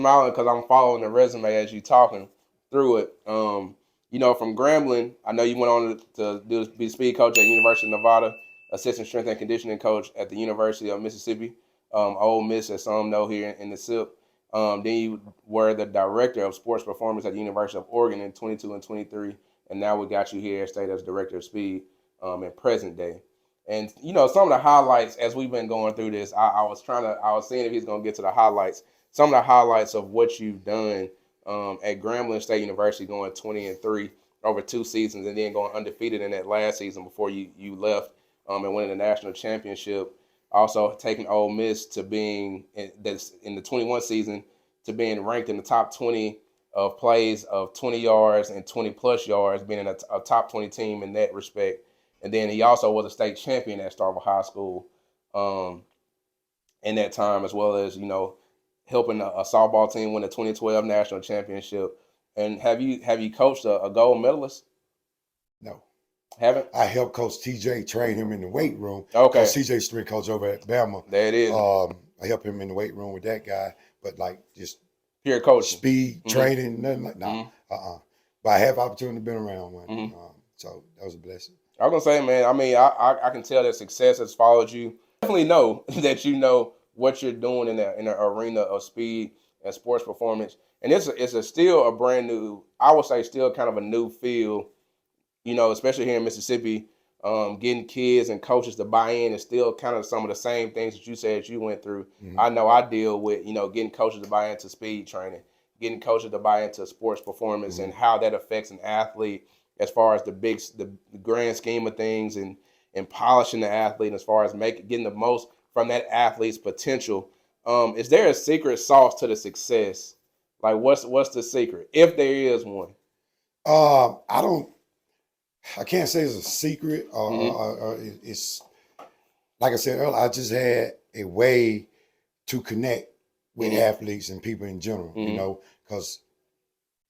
smiling because I'm following the resume as you talking through it. From Grambling, I know you went on be a speed coach at University of Nevada, assistant strength and conditioning coach at the University of Mississippi, Ole Miss, as some know here in the SIP. Then you were the director of sports performance at the University of Oregon in 22 and 23, and now we got you here at State as director of speed in present day. And some of the highlights as we've been going through this, I was seeing if he's gonna get to the highlights. Some of the highlights of what you've done at Grambling State University, going 20-3 over 2 seasons, and then going undefeated in that last season before you left and winning the national championship. Also taking Ole Miss to being in the 21 season to being ranked in the top 20 of plays of 20 yards and 20 plus yards, being in a top 20 team in that respect. And then he also was a state champion at Starkville High School in that time, as well as helping a softball team win the 2012 national championship. And have you coached a gold medalist? No. Haven't? I helped Coach TJ train him in the weight room. Okay. Coach TJ strength coach over at Bama. There it is. I helped him in the weight room with that guy, but like just pure coaching, speed training, nothing like no. But I have opportunity been around one. So that was a blessing. I was gonna say, man. I mean, I can tell that success has followed you. Definitely know that you know what you're doing in the arena of speed and sports performance, and it's still a brand new. I would say still kind of a new field. Especially here in Mississippi, getting kids and coaches to buy in is still kind of some of the same things that you said you went through. I know I deal with getting coaches to buy into speed training, getting coaches to buy into sports performance, and how that affects an athlete as far as the grand scheme of things, and polishing the athlete as far as getting the most from that athlete's potential. Is there a secret sauce to the success? Like what's the secret, if there is one? I can't say it's a secret. It's like I said earlier, I just had a way to connect with athletes and people in general, because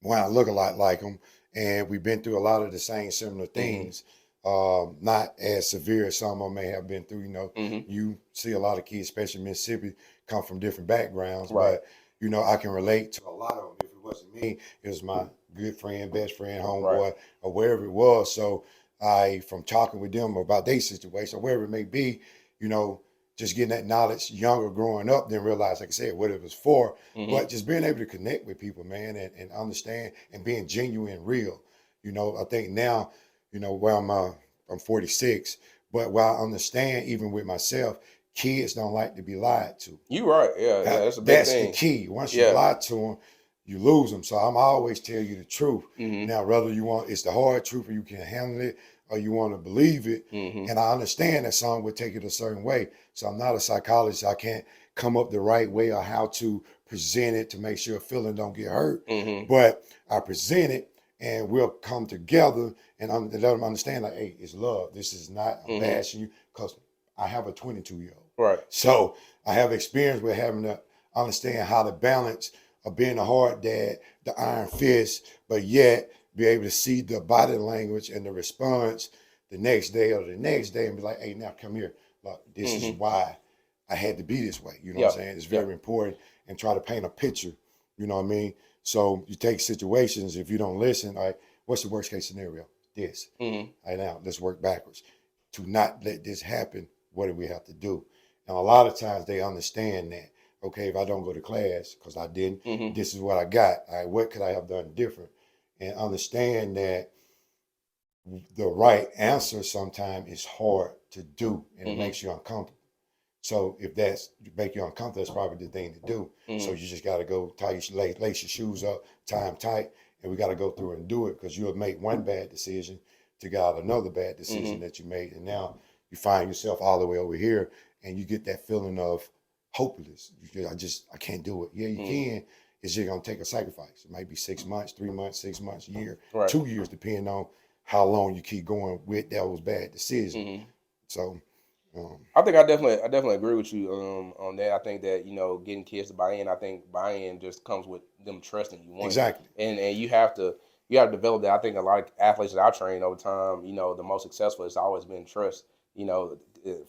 when I look a lot like them, and we've been through a lot of the same similar things, not as severe as some of them may have been through. You see a lot of kids, especially in Mississippi, come from different backgrounds, right. But I can relate to a lot of them. If it wasn't me, it was my good friend, best friend, homeboy, right. or wherever it was. So from talking with them about their situation, or wherever it may be, just getting that knowledge younger growing up, then realize, like I said, what it was for. But just being able to connect with people, man, and understand and being genuine and real. I think now, where I'm 46, but where I understand even with myself, kids don't like to be lied to. You right, yeah, that's a big thing. That's the key. Once you lie to them, you lose them. So I'm always tell you the truth. Now, whether it's the hard truth or you can handle it, or you want to believe it. And I understand that some would take it a certain way. So I'm not a psychologist. I can't come up the right way or how to present it to make sure a feeling don't get hurt. But I present it, and we'll come together and let them understand, like, hey, it's love. This is not bashing you, because I have a 22-year-old. Right. So I have experience with having to understand how to balance of being a hard dad, the iron fist, but yet be able to see the body language and the response the next day or the next day, and be like, hey, now come here. Look, this is why I had to be this way. You know what I'm saying? It's very important, and try to paint a picture. You know what I mean? So you take situations, if you don't listen, all right, what's the worst case scenario? This. All right, now let's work backwards. To not let this happen, what do we have to do? And a lot of times they understand that. Okay, if I don't go to class because I didn't, this is what I got. All right, what could I have done different? And understand that the right answer sometimes is hard to do, and it makes you uncomfortable. So if that's make you uncomfortable, that's probably the thing to do. So you just got to go lace your shoes up, tie them tight, and we got to go through and do it, because you'll make one bad decision to get out another bad decision that you made, and now you find yourself all the way over here, and you get that feeling of hopeless. I can't do it. Yeah, you can. It's just gonna take a sacrifice. It might be 6 months, 3 months, 6 months, a year, 2 years, depending on how long you keep going with those bad decisions. So, I think I definitely agree with you on that. I think that getting kids to buy in. I think buy-in just comes with them trusting you. Exactly. And you have to develop that. I think a lot of athletes that I've trained over time, the most successful has always been trust.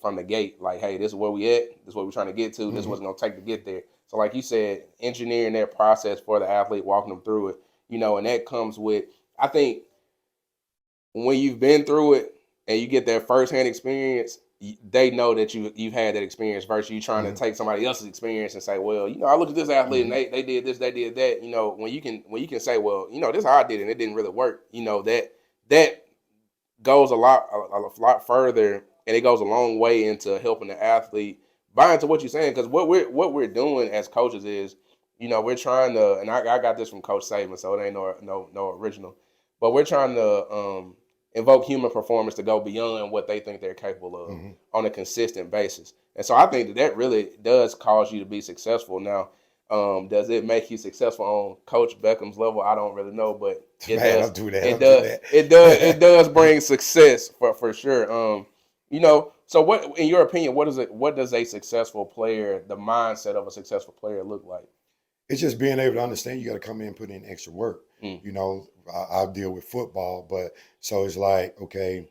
from the gate, like, hey, this is where we at, this is what we're trying to get to, this is Mm-hmm. what's going to take to get there. So like you said, engineering that process for the athlete, walking them through it, and that comes with, I think, when you've been through it and you get that firsthand experience, they know that you've had that experience versus you trying to Mm-hmm. take somebody else's experience and say, well, I looked at this athlete and Mm-hmm. they did this, they did that. When you can say, well, this is how I did it and it didn't really work. That goes a lot further, and it goes a long way into helping the athlete buy into what you're saying. Because what we're doing as coaches is, we're trying to, and I got this from Coach Saban, so it ain't no original, but we're trying to invoke human performance to go beyond what they think they're capable of Mm-hmm. on a consistent basis. And so I think that really does cause you to be successful. Now, does it make you successful on Coach Beckham's level? I don't really know, but it Man, does. don't do that. It Don't do does. that. It does bring success for sure. So what, in your opinion, what does a successful player, the mindset of a successful player, look like? It's just being able to understand you got to come in and put in extra work. Mm. I deal with football, but so it's like, okay,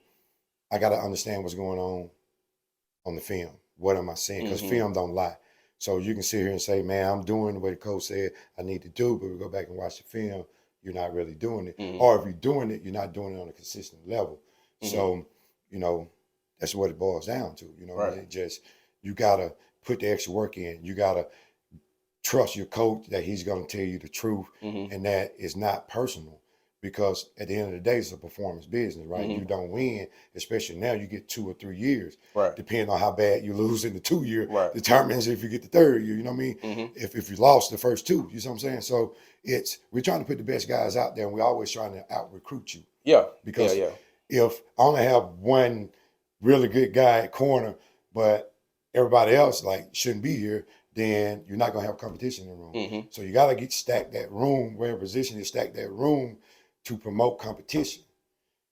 I got to understand what's going on the film. What am I seeing? Because Mm-hmm. film don't lie. So you can sit here and say, man, I'm doing what the coach said I need to do, but we go back and watch the film, you're not really doing it. Mm-hmm. Or if you're doing it, you're not doing it on a consistent level. Mm-hmm. So, that's what it boils down to. Right. It just, you got to put the extra work in. You got to trust your coach that he's going to tell you the truth, Mm-hmm. and that is not personal, because at the end of the day, it's a performance business, right? Mm-hmm. You don't win, especially now you get 2 or 3 years. Right. Depending on how bad you lose in the 2 year, Right. determines if you get the 3rd year. You know what I mean? Mm-hmm. If you lost the first 2, you know what I'm saying? So we're trying to put the best guys out there, and we're always trying to out recruit you. Yeah. Because Yeah. if I only have one really good guy at corner, but everybody else like shouldn't be here, then you're not gonna have competition in the room. Mm-hmm. So you gotta stack that room, where position is stack that room to promote competition.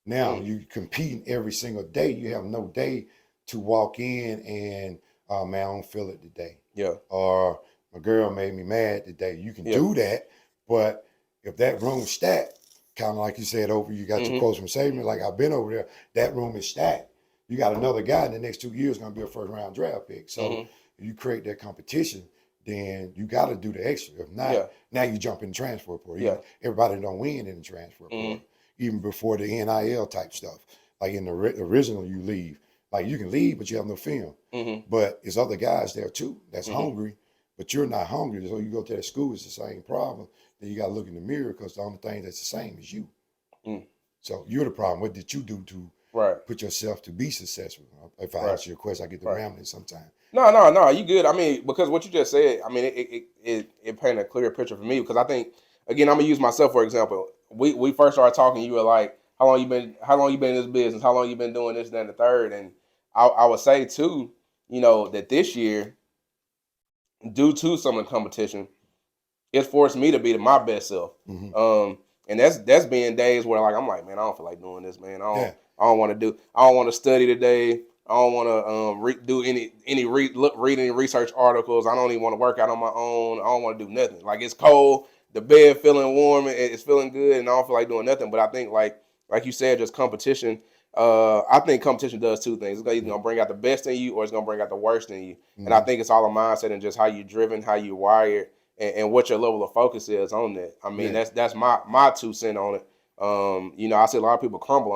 Now you competing every single day. You have no day to walk in and man, I don't feel it today. Yeah. Or my girl made me mad today. You can do that, but if that room's stacked, kind of like you said, over you got your quotes from Saban, like I've been over there, that room is stacked. You got another guy in the next 2 years going to be a first round draft pick. So if you create that competition, then you got to do the extra. If not, now you jump in the transfer portal. Everybody don't win in the transfer portal, even before the NIL type stuff. Like in the original, you leave. Like you can leave, but you have no film. But there's other guys there too that's hungry, but you're not hungry. So you go to that school, it's the same problem. Then you got to look in the mirror, because the only thing that's the same is you. So you're the problem. What did you do to put yourself to be successful? If I answer your question, I get to rambling sometimes. No, you good. I mean, because what you just said, I mean, it painted a clear picture for me, because I think, again, I'm gonna use myself for example. We first started talking, you were like, how long you been in this business? How long you been doing this, that, and the third? And I would say too, that this year, due to some of the competition, it forced me to be my best self. And that's being days where like I'm like, man, I don't feel like doing this, man. I don't want to study today. I don't want to read any research articles. I don't even want to work out on my own. I don't want to do nothing. Like, it's cold, the bed feeling warm, it's feeling good, and I don't feel like doing nothing. But I think like you said, just competition. I think competition does two things. It's either gonna bring out the best in you, or it's gonna bring out the worst in you. And I think it's all a mindset and just how you're driven, how you're wired, and what your level of focus is on that. I mean, that's my 2 cents on it. I see a lot of people crumble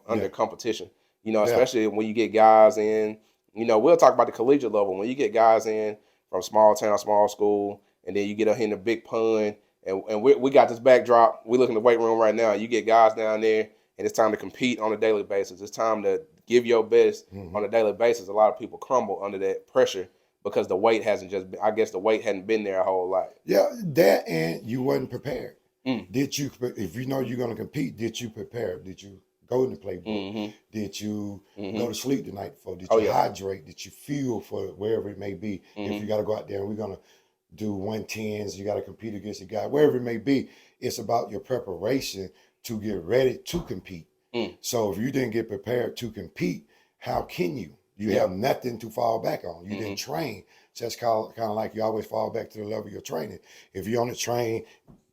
under competition. Especially when you get guys in. We'll talk about the collegiate level. When you get guys in from small town, small school, and then you get up here in the big pun, and we got this backdrop. We look in the weight room right now. You get guys down there, and it's time to compete on a daily basis. It's time to give your best on a daily basis. A lot of people crumble under that pressure, because the weight hasn't just been, I guess the weight hadn't been there a whole lot. Yeah, that, and you wasn't prepared. Did you, if you know you're going to compete, did you prepare? Did you go in the playbook? Did you go to sleep the night before? Did you hydrate? Did you fuel for wherever it may be? If you got to go out there and we're going to do 110s, you got to compete against a guy, wherever it may be. It's about your preparation to get ready to compete. So if you didn't get prepared to compete, how can you? You have nothing to fall back on. You didn't train. So that's kind of like you always fall back to the level of your training. If you only train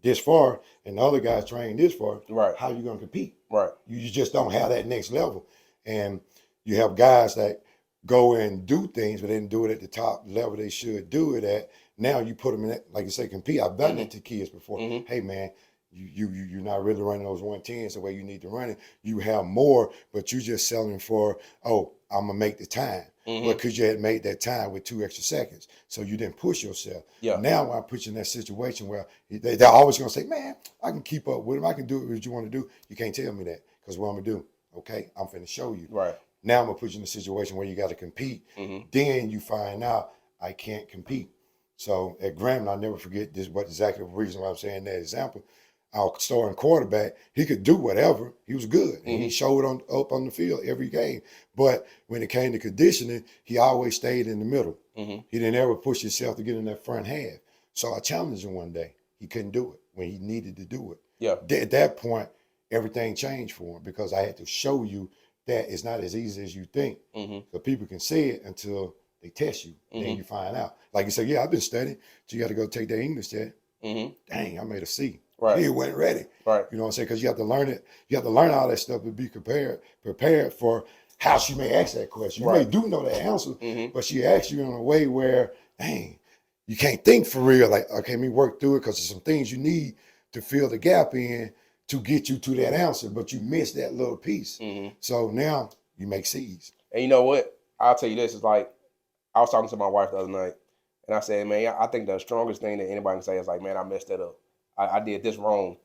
this far and the other guys train this far, how are you going to compete? Right. You just don't have that next level. And you have guys that go and do things, but they didn't do it at the top level they should do it at. Now you put them in that, like you say, compete. I've done that to kids before. Hey man, you're not really running those 110s the way you need to run it. You have more, but you just selling for, oh, I'm gonna make the time. Because you had made that time with 2 extra seconds. So you didn't push yourself. Yeah. Now when I put you in that situation where they're always gonna say, man, I can keep up with them. I can do what you want to do. You can't tell me that, because what I'm gonna do, okay, I'm finna show you. Right. Now I'm gonna put you in a situation where you got to compete. Then you find out I can't compete. So at Grambling, I'll never forget this. What exactly the reason why I'm saying that example? Our starting quarterback, he could do whatever. He was good, and he showed up on the field every game. But when it came to conditioning, he always stayed in the middle. He didn't ever push himself to get in that front half. So I challenged him one day. He couldn't do it when he needed to do it. Yeah. At that point, everything changed for him, because I had to show you that it's not as easy as you think. So people can say it until they test you. Then you find out. Like you said, yeah, I've been studying. So you got to go take that English test. Dang, I made a C. Right. He wasn't ready. Right. You know what I'm saying? Because you have to learn it. You have to learn all that stuff to be prepared for how she may ask that question. You may do know the answer, but she asks you in a way where, dang, you can't think for real. Like, okay, let me work through it, because there's some things you need to fill the gap in to get you to that answer, but you missed that little piece. So now you make C's. And you know what? I'll tell you this. Is like, I was talking to my wife the other night, and I said, man, I think the strongest thing that anybody can say is like, man, I messed that up. I did this wrong.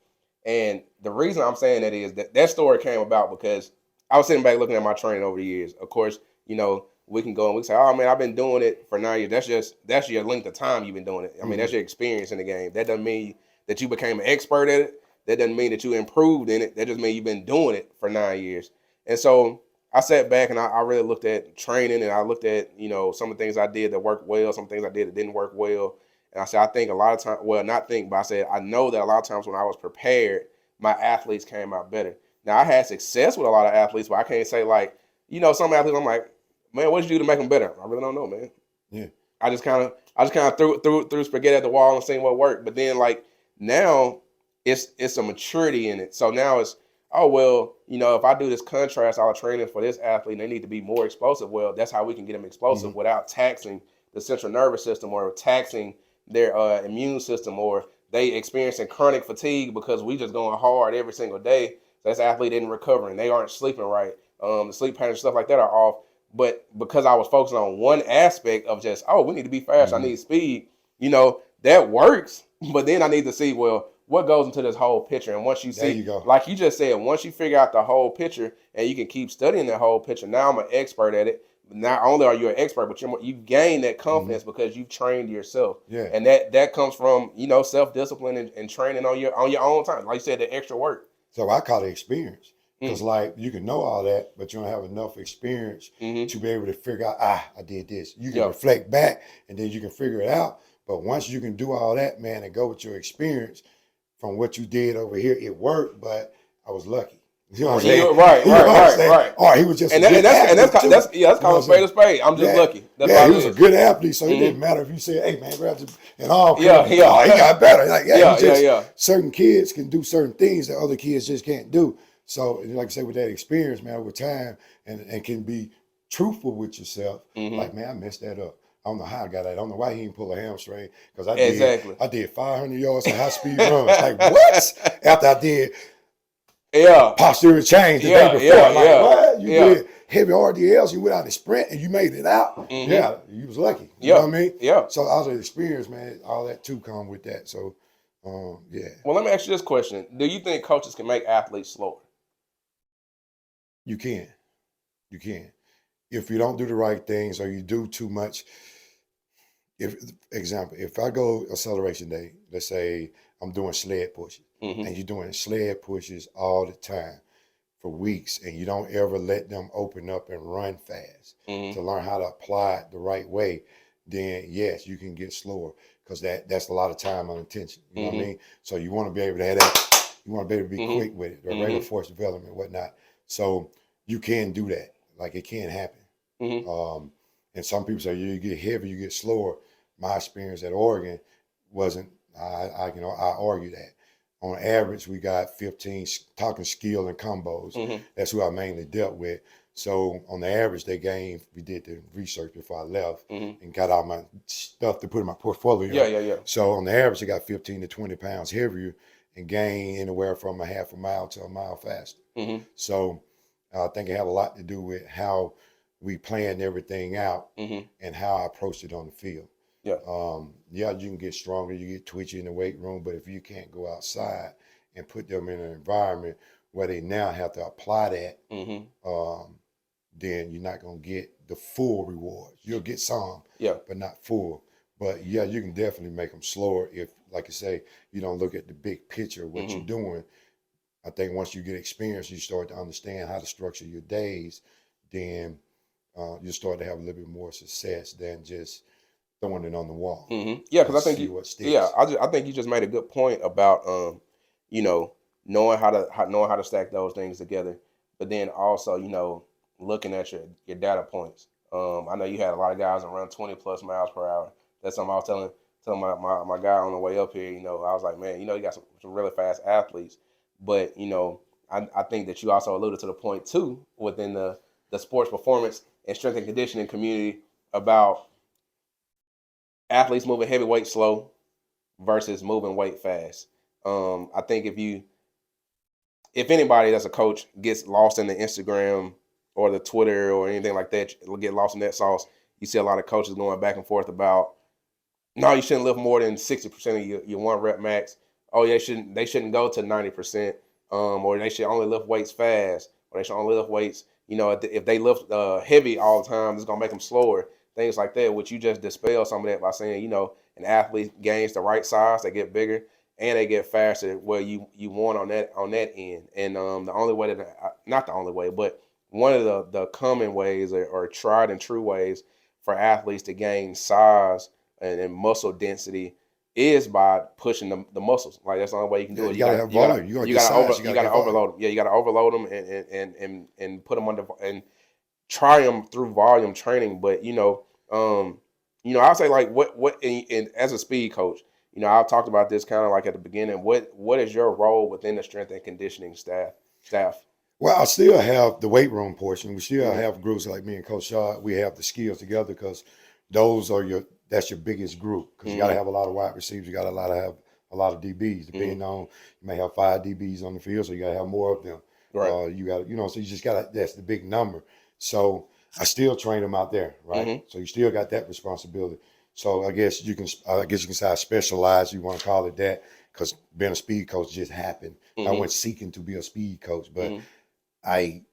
And the reason I'm saying that is that story came about because I was sitting back looking at my training over the years. Of course, you know, we can go and we can say, oh man, I've been doing it for 9 years. That's your length of time you've been doing it. I mean, that's your experience in the game. That doesn't mean that you became an expert at it. That doesn't mean that you improved in it. That just means you've been doing it for 9 years. And so I sat back and I really looked at training, and I looked at, you know, some of the things I did that worked well, some things I did that didn't work well. And I said, I think a lot of times, well, not think, but I said, I know that a lot of times when I was prepared, my athletes came out better. Now, I had success with a lot of athletes, but I can't say, like, you know, some athletes, I'm like, man, what did you do to make them better? I really don't know, man. Yeah. I just kind of threw spaghetti at the wall and seen what worked. But then, like, now it's a maturity in it. So now it's, oh, well, you know, if I do this contrast all training for this athlete, they need to be more explosive. Well, that's how we can get them explosive without taxing the central nervous system or taxing their immune system, or they experiencing chronic fatigue because we just going hard every single day. So this athlete isn't recovering. They aren't sleeping right. The sleep patterns, stuff like that are off. But because I was focusing on one aspect of just, oh, we need to be fast, I need speed, you know, that works. But then I need to see, well, what goes into this whole picture. And once you see, like you just said, once you figure out the whole picture and you can keep studying that whole picture, now I'm an expert at it. Not only are you an expert, but you gain that confidence because you've trained yourself. Yeah. And that comes from, you know, self-discipline and training on your own time. Like you said, the extra work. So I call it experience. Because like you can know all that, but you don't have enough experience to be able to figure out, I did this. You can reflect back and then you can figure it out. But once you can do all that, man, and go with your experience from what you did over here, it worked, but I was lucky. You know what I'm saying? Right. Or he was just that's called a spade a spade. I'm just lucky. That's he was a good athlete, so it didn't matter if you said, "Hey man, grab this," and all. He got better. Like certain kids can do certain things that other kids just can't do. So, like I said, with that experience, man, over time, and can be truthful with yourself. Like, man, I messed that up. I don't know how I got that. I don't know why he didn't pull a hamstring, because I did 500 yards of high speed runs. Like what? After I did. Posterior change the day before. What? You did heavy RDLs, you went out and sprint and you made it out. Yeah, you was lucky. You know what I mean? Yeah. So all the experience, man, all that too come with that. So, yeah. Well, let me ask you this question. Do you think coaches can make athletes slower? You can. You can. If you don't do the right things or you do too much. If I go acceleration day, let's say I'm doing sled pushes, and you're doing sled pushes all the time for weeks, and you don't ever let them open up and run fast to learn how to apply it the right way, then yes, you can get slower, because that's a lot of time on attention. You know what I mean? So you want to be able to have that. You want to be able to be quick with it, or regular force development, whatnot. So you can do that. Like, it can happen. And some people say you get heavy, you get slower. My experience at Oregon wasn't. I argue that. On average, we got 15 talking skill and combos. That's who I mainly dealt with. So on the average, they gain. We did the research before I left Mm-hmm. and got all my stuff to put in my portfolio. Yeah. So on the average, I got 15 to 20 pounds heavier and gain anywhere from a half a mile to a mile faster. Mm-hmm. So I think it had a lot to do with how we planned everything out Mm-hmm. and how I approached it on the field. Yeah. Yeah, you can get stronger, you get twitchy in the weight room, but if you can't go outside and put them in an environment where they now have to apply that, Mm-hmm. then you're not going to get the full rewards. You'll get some, Yeah. but not full. But yeah, you can definitely make them slower if, like I say, you don't look at the big picture of what Mm-hmm. you're doing. I think once you get experience, you start to understand how to structure your days, then you start to have a little bit more success than just throwing it on the wall Mm-hmm. Yeah, and because I think see you, what yeah, sticks. I think you just made a good point about you know, knowing how to stack those things together, but then also, looking at your data points. I know you had a lot of guys around 20 plus miles per hour. That's something I was telling my guy on the way up here. I was like, man, you got some really fast athletes, but I think that you also alluded to the point too within the sports performance and strength and conditioning community about athletes moving heavyweight slow versus moving weight fast. I think if anybody that's a coach gets lost in the Instagram or the Twitter or anything like that, get lost in that sauce, you see a lot of coaches going back and forth about, no, you shouldn't lift more than 60% of your one rep max. Oh, yeah, they shouldn't go to 90%. Or they should only lift weights fast, or they should only lift weights. If they lift heavy all the time, it's gonna make them slower. Things like that, which you just dispel some of that by saying, an athlete gains the right size, they get bigger, and they get faster where you want on that end. And the only way not the only way, but one of the common ways or tried and true ways for athletes to gain size and muscle density is by pushing the muscles. Like that's the only way you can Yeah, do it. you gotta have volume. You gotta get size. You You gotta gotta get volume. overload them. Yeah, you gotta overload them and put them under and try them through volume training. But I'll say like what and as a speed coach, I've talked about this kind of like at the beginning. What is your role within the strength and conditioning staff? Well, I still have the weight room portion. We still Mm-hmm. have groups like me and Coach Shaw. We have the skills together because those are that's your biggest group because you got to Mm-hmm. have a lot of wide receivers. You got to have a lot of DBs. Mm-hmm. Depending on, you may have 5 DBs on the field, so you got to have more of them. Right. You got so you just got to. That's the big number. So I still train them out there, right? Mm-hmm. So you still got that responsibility. So I guess you can say I specialize. You want to call it that because being a speed coach just happened. I Mm-hmm. went seeking to be a speed coach, but Mm-hmm. I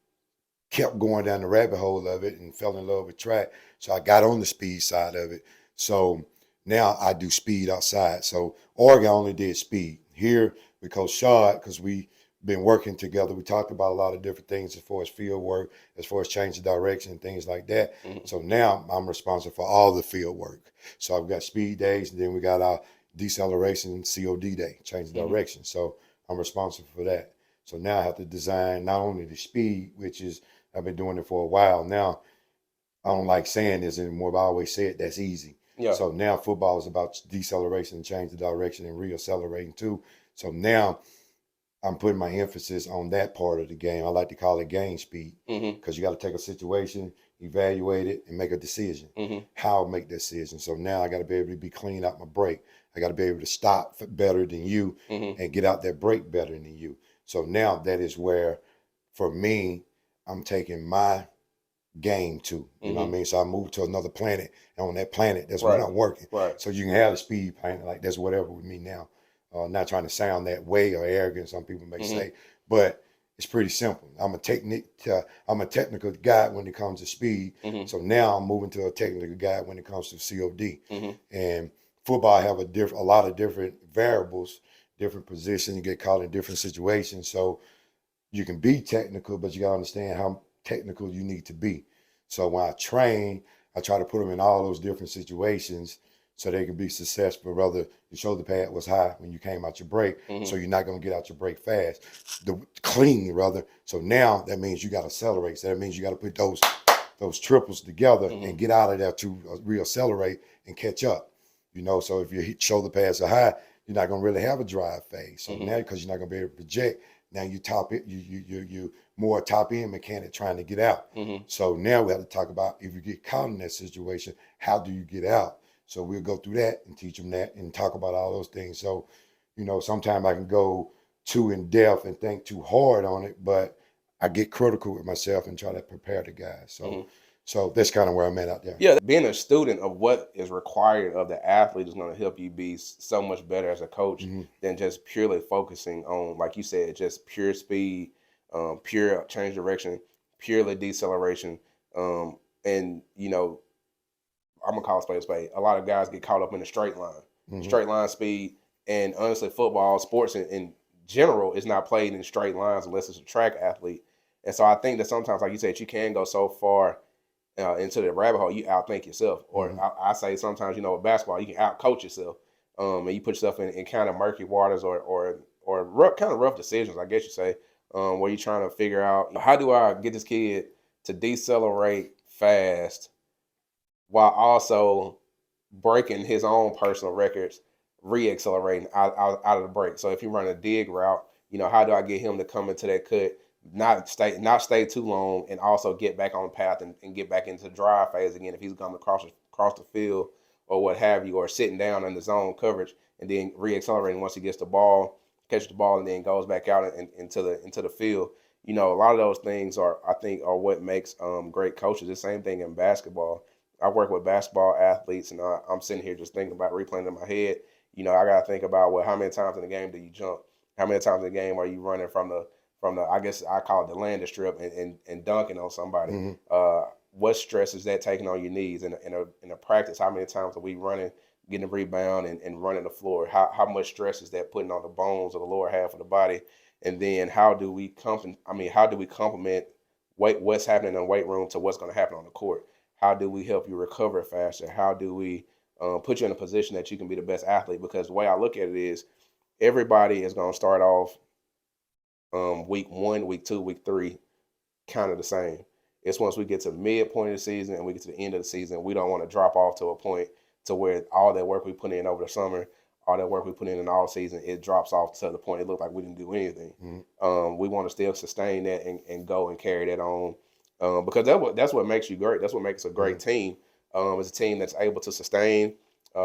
kept going down the rabbit hole of it and fell in love with track. So I got on the speed side of it. So now I do speed outside. So Oregon only did speed. Here we Coach Shaw because we been working together. We talked about a lot of different things as far as field work, as far as change of direction and things like that. Mm-hmm. So now I'm responsible for all the field work. So I've got speed days and then we got our deceleration COD day, change of Mm-hmm. direction. So I'm responsible for that. So now I have to design not only the speed, which is I've been doing it for a while now. I don't like saying this anymore, but I always say it. That's easy. Yeah. So now football is about deceleration and change the direction and reaccelerating too. So now I'm putting my emphasis on that part of the game. I like to call it game speed Mm-hmm. because you got to take a situation, evaluate it, and make a decision. Mm-hmm. How to make that decision. So now I got to be able to be clean out my break. I got to be able to stop better than you Mm-hmm. and get out that break better than you. So now that is where, for me, I'm taking my game to. You know what I Mm-hmm. mean? So I moved to another planet, and on that planet, that's when Right. I'm working. Right. So you can have the speed planet, like that's whatever with me now. Not trying to sound that way or arrogant, some people may Mm-hmm. say, but it's pretty simple. I'm a technical guy when it comes to speed. Mm-hmm. So now I'm moving to a technical guy when it comes to COD. Mm-hmm. And football have a lot of different variables, different positions. You get caught in different situations. So you can be technical, but you got to understand how technical you need to be. So when I train, I try to put them in all those different situations so they can be successful. Rather, your shoulder pad was high when you came out your break, Mm-hmm. so you're not going to get out your break fast. The clean, rather. So now that means you got to accelerate. So that means you got to put those triples together Mm-hmm. and get out of there to reaccelerate and catch up. So if your shoulder pads are high, you're not going to really have a drive phase. So Mm-hmm. now because you're not going to be able to project, now you top it, you more top end mechanic trying to get out. Mm-hmm. So now we have to talk about if you get caught in that situation, how do you get out? So we'll go through that and teach them that and talk about all those things. So, sometimes I can go too in depth and think too hard on it, but I get critical with myself and try to prepare the guys. So, Mm-hmm. so that's kind of where I'm at out there. Yeah, being a student of what is required of the athlete is going to help you be so much better as a coach Mm-hmm. than just purely focusing on, like you said, just pure speed, pure change direction, purely deceleration. And I'm gonna call a spade a spade. A lot of guys get caught up in the Mm-hmm. straight line speed, and honestly, football, sports in general, is not played in straight lines unless it's a track athlete. And so I think that sometimes, like you said, you can go so far into the rabbit hole, you outthink yourself. Or Mm-hmm. I say sometimes, with basketball, you can outcoach yourself, and you put yourself in kind of murky waters or rough, kind of rough decisions, I guess you say, where you're trying to figure out how do I get this kid to decelerate fast while also breaking his own personal records, re-accelerating out of the break. So if you run a dig route, how do I get him to come into that cut, not stay too long, and also get back on the path and get back into the drive phase again if he's coming across the field or what have you, or sitting down in the zone coverage and then re-accelerating once he gets the ball, catches the ball, and then goes back out into the field. A lot of those things I think are what makes great coaches. The same thing in basketball. I work with basketball athletes, and I'm sitting here just thinking about replaying in my head. I got to think about, well, how many times in the game do you jump? How many times in the game are you running from the I guess I call it the landing strip and dunking on somebody? Mm-hmm. What stress is that taking on your knees in a practice? How many times are we running, getting a rebound and running the floor? How much stress is that putting on the bones of the lower half of the body? And then how do we complement what's happening in the weight room to what's going to happen on the court? How do we help you recover faster? How do we put you in a position that you can be the best athlete? Because the way I look at it is everybody is going to start off week 1, week 2, week 3 kind of the same. It's once we get to midpoint of the season and we get to the end of the season, we don't want to drop off to a point to where all that work we put in over the summer, all that work we put in all season, it drops off to the point it looks like we didn't do anything. Mm-hmm. We want to still sustain that and go and carry that on, because that's what makes you great. That's what makes a great team. It's a team that's able to sustain,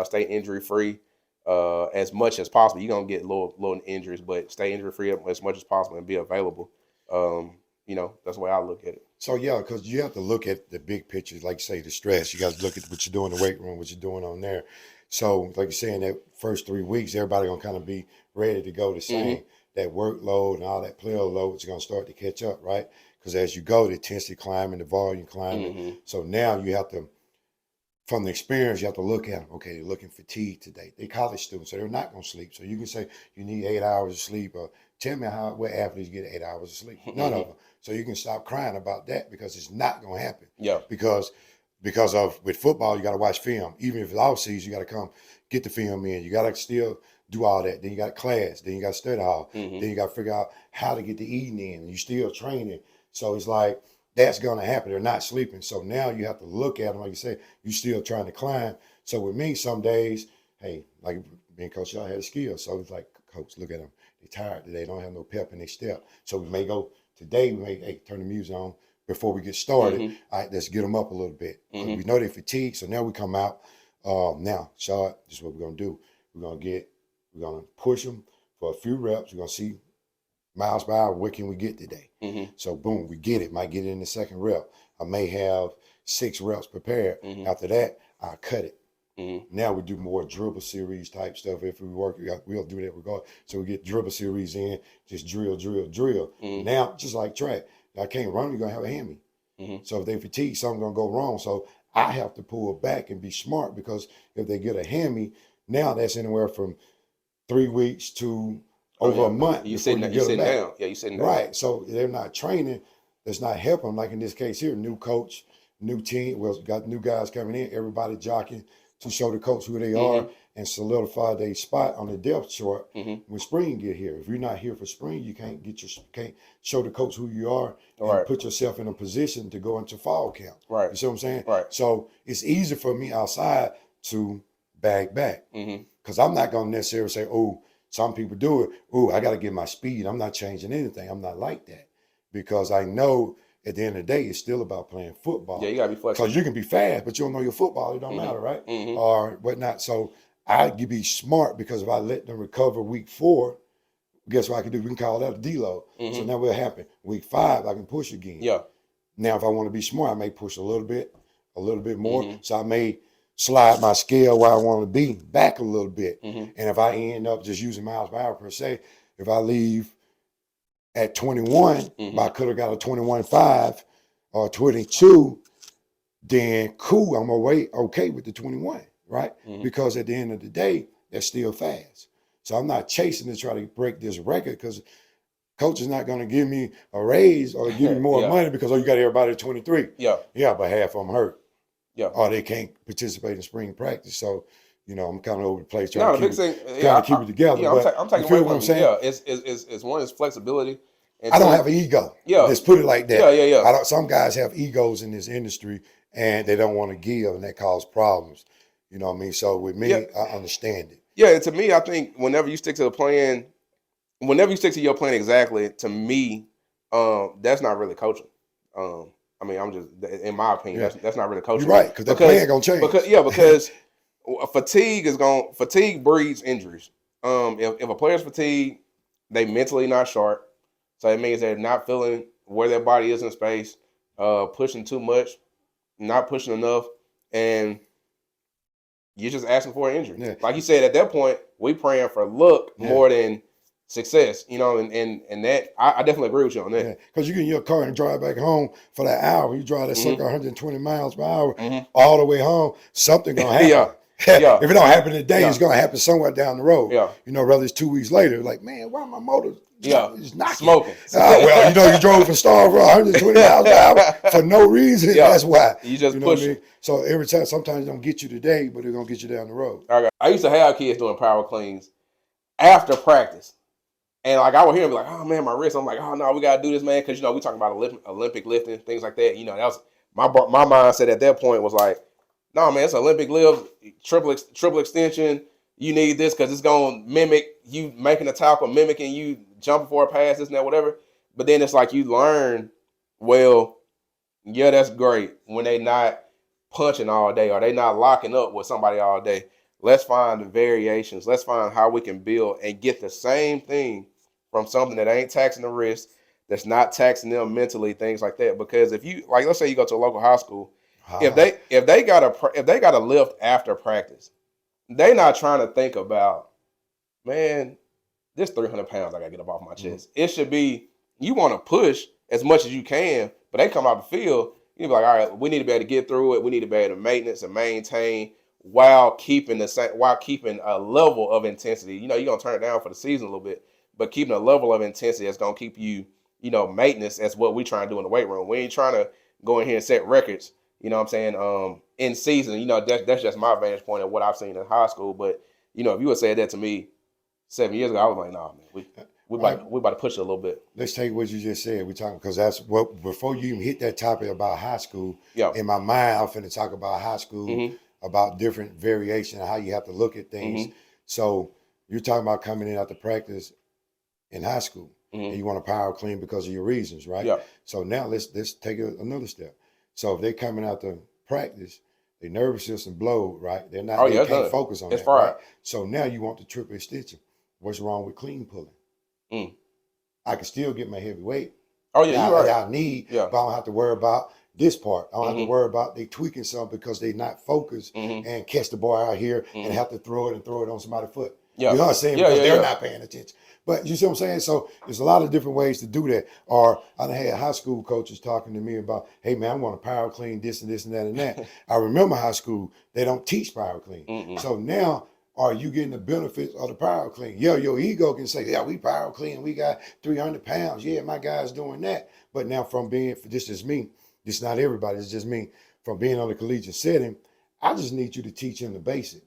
stay injury free as much as possible. You're gonna get little injuries, but stay injury free as much as possible and be available. That's the way I look at it. So yeah, because you have to look at the big picture, like you say, the stress. You got to look at what you're doing in the weight room, what you're doing on there. So, like you're saying, that first 3 weeks, everybody gonna kind of be ready to go the same. Mm-hmm. That workload and all that player load is gonna start to catch up, right? Because as you go, the intensity climbing, the volume climbing. Mm-hmm. So now you have to, from the experience, you have to look at them. Okay, they're looking fatigued today. They're college students, so they're not gonna sleep. So you can say you need 8 hours of sleep, or tell me what athletes get 8 hours of sleep. None of them. So you can stop crying about that because it's not gonna happen. Yeah. Because of with football, you got to watch film. Even if it's off season, you got to come get the film in. You got to still do all that. Then you got class. Then you got study hall. Mm-hmm. Then you got to figure out how to get the eating in. And you still training. So it's like that's gonna happen. They're not sleeping. So now you have to look at them, like you say, you still trying to climb. So with me, some days, hey, like being Coach Shaw had a skill. So it's like, Coach, look at them. They're tired today. They don't have no pep in their step. So we may go today. We may turn the music on before we get started. Mm-hmm. All right, let's get them up a little bit. Mm-hmm. We know they're fatigued, so now we come out. Now, Shaw, this is what we're gonna do. We're gonna push them for a few reps. We're gonna see miles per hour. What can we get today? Mm-hmm. So boom, we get it. Might get it in the second rep. I may have 6 reps prepared. Mm-hmm. After that, I cut it. Mm-hmm. Now we do more dribble series type stuff. If we work, we'll do that regardless. So we get dribble series in, just drill. Mm-hmm. Now, just like track, I can't run, you're going to have a hammy. Mm-hmm. So if they fatigue, something's going to go wrong. So I have to pull back and be smart, because if they get a hammy, now that's anywhere from 3 weeks to over a month. You sitting down. Yeah, you sitting down. Right. So they're not training. That's not helping them. Like in this case here, new coach, new team. Well, got new guys coming in. Everybody jockeying to show the coach who they are and solidify their spot on the depth chart when spring get here. If you're not here for spring, you can't show the coach who you are and put yourself in a position to go into fall camp. Right. You see what I'm saying? Right. So it's easy for me outside to bag back, because I'm not going to necessarily say, oh, some people do it. Oh, I got to get my speed. I'm not changing anything. I'm not like that. because I know at the end of the day, it's still about playing football. Yeah, you gotta be flexible. Because you can be fast, but you don't know your football. It don't matter, right? Or whatnot. So I can be smart because if I let them recover week 4, guess what I can do? We can call that a deload. So now what'll happen? Week 5, I can push again. Yeah. Now, if I want to be smart, I may push a little bit more. So I may slide my scale where I want to be back a little bit. And if I end up just using miles per hour per se, if I leave at 21, but I could have got a 21.5 or 22, then cool, I'm okay with the 21, right? Because at the end of the day, that's still fast. So I'm not chasing to try to break this record because coach is not going to give me a raise or give me more money because, you got everybody at 23. Yeah, but half of them hurt. Yeah. Or they can't participate in spring practice. So, I'm kind of over the place No, trying to keep it together. Yeah, but I'm taking you feel away what I'm from saying? Yeah, it's one is flexibility. And I don't have an ego. Yeah. Let's put it like that. Yeah. Some guys have egos in this industry and they don't want to give, and that causes problems. You know what I mean? So with me, I understand it. Yeah, and to me, I think whenever you stick to your plan exactly, to me, that's not really coaching. I mean, I'm just, in my opinion, that's not really coaching. You're right, because that plan gonna change. Because fatigue breeds injuries. If a player's fatigued, they mentally not sharp. So it means they're not feeling where their body is in space, pushing too much, not pushing enough, and you're just asking for an injury. Yeah. Like you said, at that point, we praying for luck more than success, and that I definitely agree with you on that. Yeah, because you get in your car and drive back home for that hour. You drive that sucker 120 miles per hour all the way home. Something gonna happen. If it don't happen today, it's gonna happen somewhere down the road. Whether it's 2 weeks later, like, man, why my motor is knocking? Smoking. You drove from Star for 120 miles per hour for no reason. That's why. You just push it. So every time, sometimes it don't get you today, but it's gonna get you down the road. Okay. I used to have kids doing power cleans after practice. And like I would hear them be like, oh man, my wrist. I'm like, oh no, we gotta do this, man, because we talking about Olympic lifting, things like that. That was my mindset at that point was like, no man, it's Olympic lift, triple extension. You need this because it's gonna mimic you making a tackle, mimicking you jumping for a pass, this and that, whatever. But then it's like you learn, well, yeah, that's great when they not punching all day or they not locking up with somebody all day. Let's find the variations. Let's find how we can build and get the same thing from something that ain't taxing the wrist, that's not taxing them mentally, things like that. Because if you, like, let's say you go to a local high school, if they got a lift after practice, they not trying to think about, man, this 300 pounds I gotta get up off my chest. It should be, you want to push as much as you can, but they come out the field, you be like, all right, we need to be able to get through it. We need to be able to maintenance and maintain while keeping a level of intensity. You're gonna turn it down for the season a little bit, but keeping a level of intensity that's gonna keep you, maintenance. That's what we trying to do in the weight room. We ain't trying to go in here and set records. You know what I'm saying? In season, that's just my vantage point of what I've seen in high school. But if you would say that to me 7 years ago, I was like, nah, man, we about to push it a little bit. Let's take what you just said. We talking because that's what, before you even hit that topic about high school. In my mind, I'm finna talk about high school, about different variation of how you have to look at things. So you're talking about coming in after practice in high school, and you want to power clean because of your reasons, right? So now let's take another step. So if they're coming out to practice, their nervous system blow, right? They can't focus on that. Right? So now you want the triple extension. What's wrong with clean pulling? I can still get my heavy weight. Oh yeah, you're right. I need, but I don't have to worry about this part. I don't have to worry about they tweaking something because they not focused and catch the ball out here and have to throw it on somebody's foot. You know what I'm saying? Because they're not paying attention. But you see what I'm saying? So there's a lot of different ways to do that. Or I had high school coaches talking to me about, hey man, I want to power clean this and this and that and that. I remember high school, they don't teach power clean. So now, are you getting the benefits of the power clean? Yeah, your ego can say, yeah, we power clean, we got 300 pounds. Yeah, my guy's doing that. But now this is me, this is not everybody, it's just me, from being on the collegiate setting, I just need you to teach him the basic.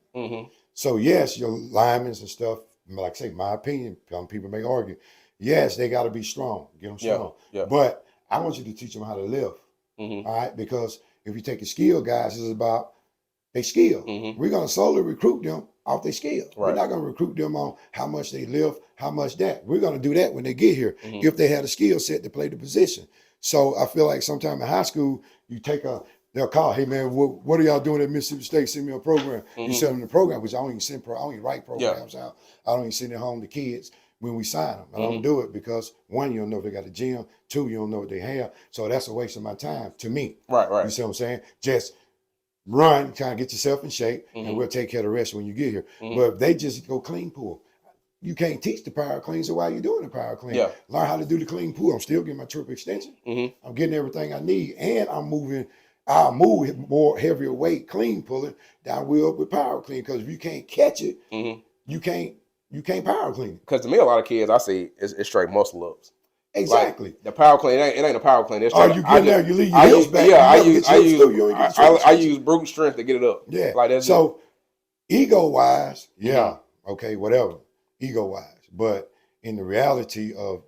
So yes, your linemen and stuff, like I say, my opinion, some people may argue, yes, they got to be strong, get them strong. But I want you to teach them how to live, all right? Because if you take the skill guys, it's about their skill. Mm-hmm. We're going to solely recruit them off their skill. Right. We're not going to recruit them on how much they lift, how much that. We're going to do that when they get here, Mm-hmm. if they had a skill set to play the position. So I feel like sometime in high school, they'll call, hey man, what are y'all doing at Mississippi State? Send me a program. Mm-hmm. You send them the program, which I don't even write programs out. I don't even send it home to kids when we sign them. I don't do it because, one, you don't know if they got a gym. Two, you don't know what they have. So that's a waste of my time to me. Right. You see what I'm saying? Just run, kind of get yourself in shape, and we'll take care of the rest when you get here. But if they just go clean pull, you can't teach the power clean, so why are you doing the power clean? Learn how to do the clean pull. I'm still getting my triple extension. I'm getting everything I need, and I'll move more heavier weight clean pulling than I will with power clean, because if you can't catch it, you can't power clean it. Because to me, a lot of kids I see is straight muscle ups. Exactly. Like the power clean, it ain't a power clean. It's you get there, you leave your hips back. I use brute strength to get it up. Yeah. Like that's so ego wise, okay, whatever. Ego wise, but in the reality of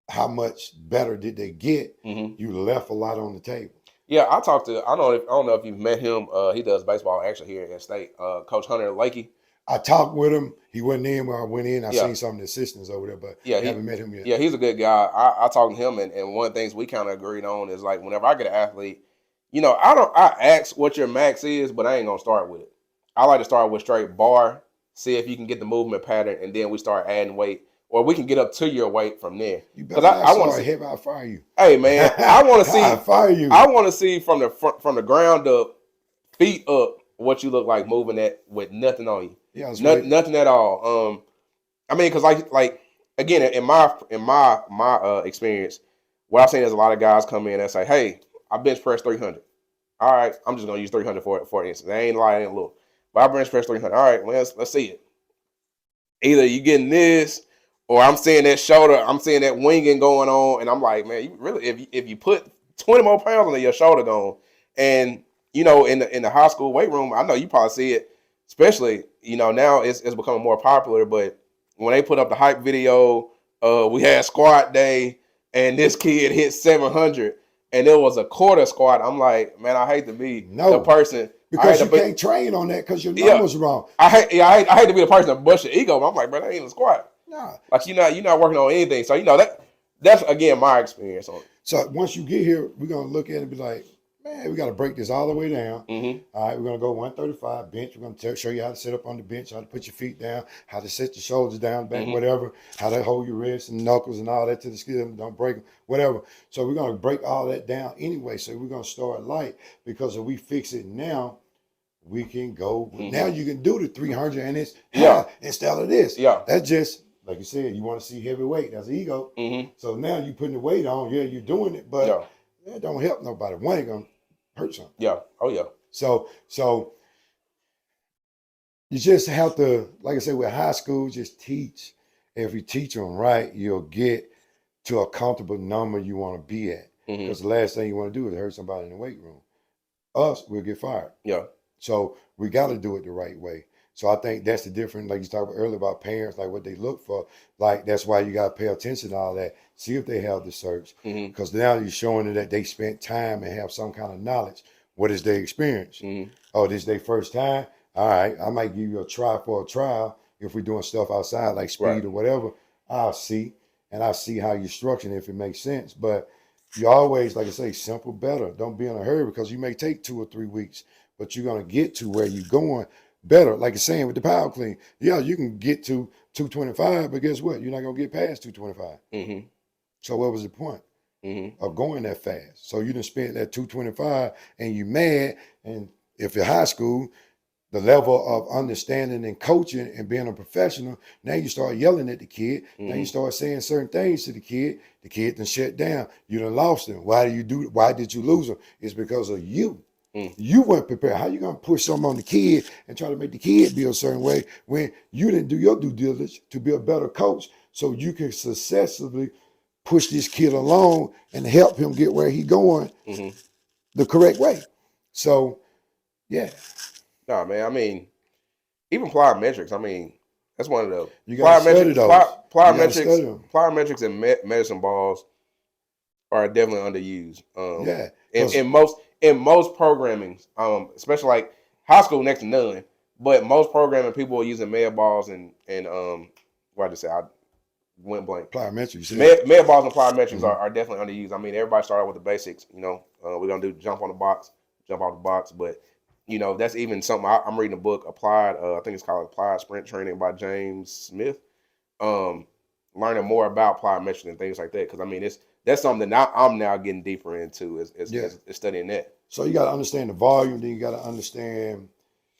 how much better did they get, you left a lot on the table. Yeah, I don't know if you've met him. He does baseball actually here at State. Coach Hunter Lakey. I talked with him. He wasn't in when I went in. I seen some of the assistants over there, but I haven't met him yet. Yeah, he's a good guy. I talked to him, and one of the things we kind of agreed on is like whenever I get an athlete, I ask what your max is, but I ain't gonna start with it. I like to start with straight bar, see if you can get the movement pattern, and then we start adding weight, or we can get up to your weight from there. Because I want to see. I'll fire you. Hey man, I want to see. I'll fire you. I want to see from the ground up, feet up, what you look like moving that with nothing on you. Yeah, nothing at all. I mean, because like again, in my experience, what I've seen is a lot of guys come in and say, "Hey, I bench press 300. All right, I'm just gonna use 300 for instance. I ain't lying, ain't little, but I bench press 300. All right, well, let's see it. Either you getting this, or I'm seeing that shoulder, I'm seeing that winging going on, and I'm like, man, you really, if you put 20 more pounds on your shoulder going, and in the high school weight room, I know you probably see it, especially now it's becoming more popular. But when they put up the hype video, we had squat day, and this kid hit 700, and it was a quarter squat. I'm like, man, I hate to be the person. Because you can't train on that because your numbers wrong. I hate to be the person that bust your ego. But I'm like, bro, that ain't even a squat. Nah. Like you're not working on anything. So that's again my experience on it. So once you get here, we're gonna look at it and be like, man, we gotta break this all the way down. All right, we're gonna go 135 bench. We're gonna show you how to sit up on the bench, how to put your feet down, how to set your shoulders down, back, whatever, how to hold your wrists and knuckles and all that to the skin, don't break them, whatever. So we're gonna break all that down anyway. So we're gonna start light, because if we fix it now, we can go. Now you can do the 300 and it's instead of this. Yeah. That's just like you said, you want to see heavy weight. That's ego. So now you putting the weight on. Yeah, you're doing it, but that don't help nobody. One ain't gonna hurt something. Yeah. Oh yeah. So you just have to, like I said, with high school, just teach. If you teach them right, you'll get to a comfortable number you want to be at. Because the last thing you want to do is hurt somebody in the weight room. Us, we'll get fired. Yeah. So we got to do it the right way. So I think that's the difference, like you talked about earlier about parents, like what they look for. Like that's why you got to pay attention to all that. See if they have the certs. Because now you're showing them that they spent time and have some kind of knowledge. What is their experience? Oh, this is their first time? All right, I might give you a try for a trial if we're doing stuff outside like speed or whatever. I'll see. And I'll see how you're structuring if it makes sense. But you always, like I say, simple, better. Don't be in a hurry, because you may take 2 or 3 weeks, but you're going to get to where you're going better. Like you're saying with the power clean. Yeah, you can get to 225, but guess what? You're not going to get past 225. So what was the point of going that fast? So you done spent that 225 and you mad. And if you're high school, the level of understanding and coaching and being a professional, now you start yelling at the kid. Now you start saying certain things to the kid. The kid done shut down. You done lost him. Why did you lose him? It's because of you. You weren't prepared. How you gonna push something on the kid and try to make the kid be a certain way when you didn't do your due diligence to be a better coach, so you can successfully push this kid along and help him get where he going the correct way? So, yeah. No, man. I mean, even plyometrics. I mean, that's one of the plyometrics and medicine balls are definitely underused. In most programming, especially like High school next to none. But most programming people are using med balls and what I just say, I went blank. Plyometrics. Med balls and plyometrics are definitely underused. I mean, everybody started with the basics. You know, we're gonna do jump on the box, jump off the box, but you know that's even something. I'm reading a book, Applied. I think it's called Applied Sprint Training by James Smith. Learning more about plyometrics and things like that, because I mean that's something that I'm now getting deeper into is studying that. So you got to understand the volume, then you got to understand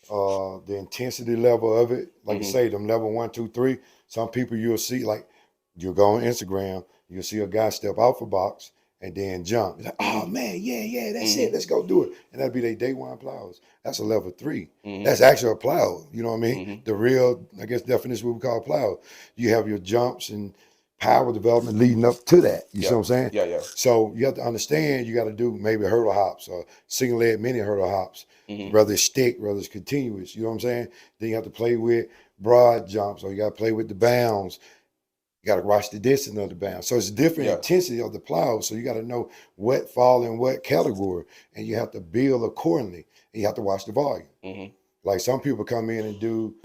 the intensity level of it. Like you say, them level 1, 2, 3. Some people you'll see, like you'll go on Instagram, you'll see a guy step off a box and then jump. It's like, oh man, yeah, that's it. Let's go do it. And that'd be their day one plows. That's a level 3. That's actually a plow. You know what I mean? The real, I guess, definition what we call plow. You have your jumps and power development leading up to that. You see what I'm saying? Yeah. So you have to understand you got to do maybe hurdle hops or single leg mini hurdle hops, whether it's stick, whether it's continuous. You know what I'm saying? Then you have to play with broad jumps, or you got to play with the bounds. You got to watch the distance of the bounds. So it's different intensity of the plow. So you got to know what fall in what category, and you have to build accordingly. And you have to watch the volume. Like some people come in and do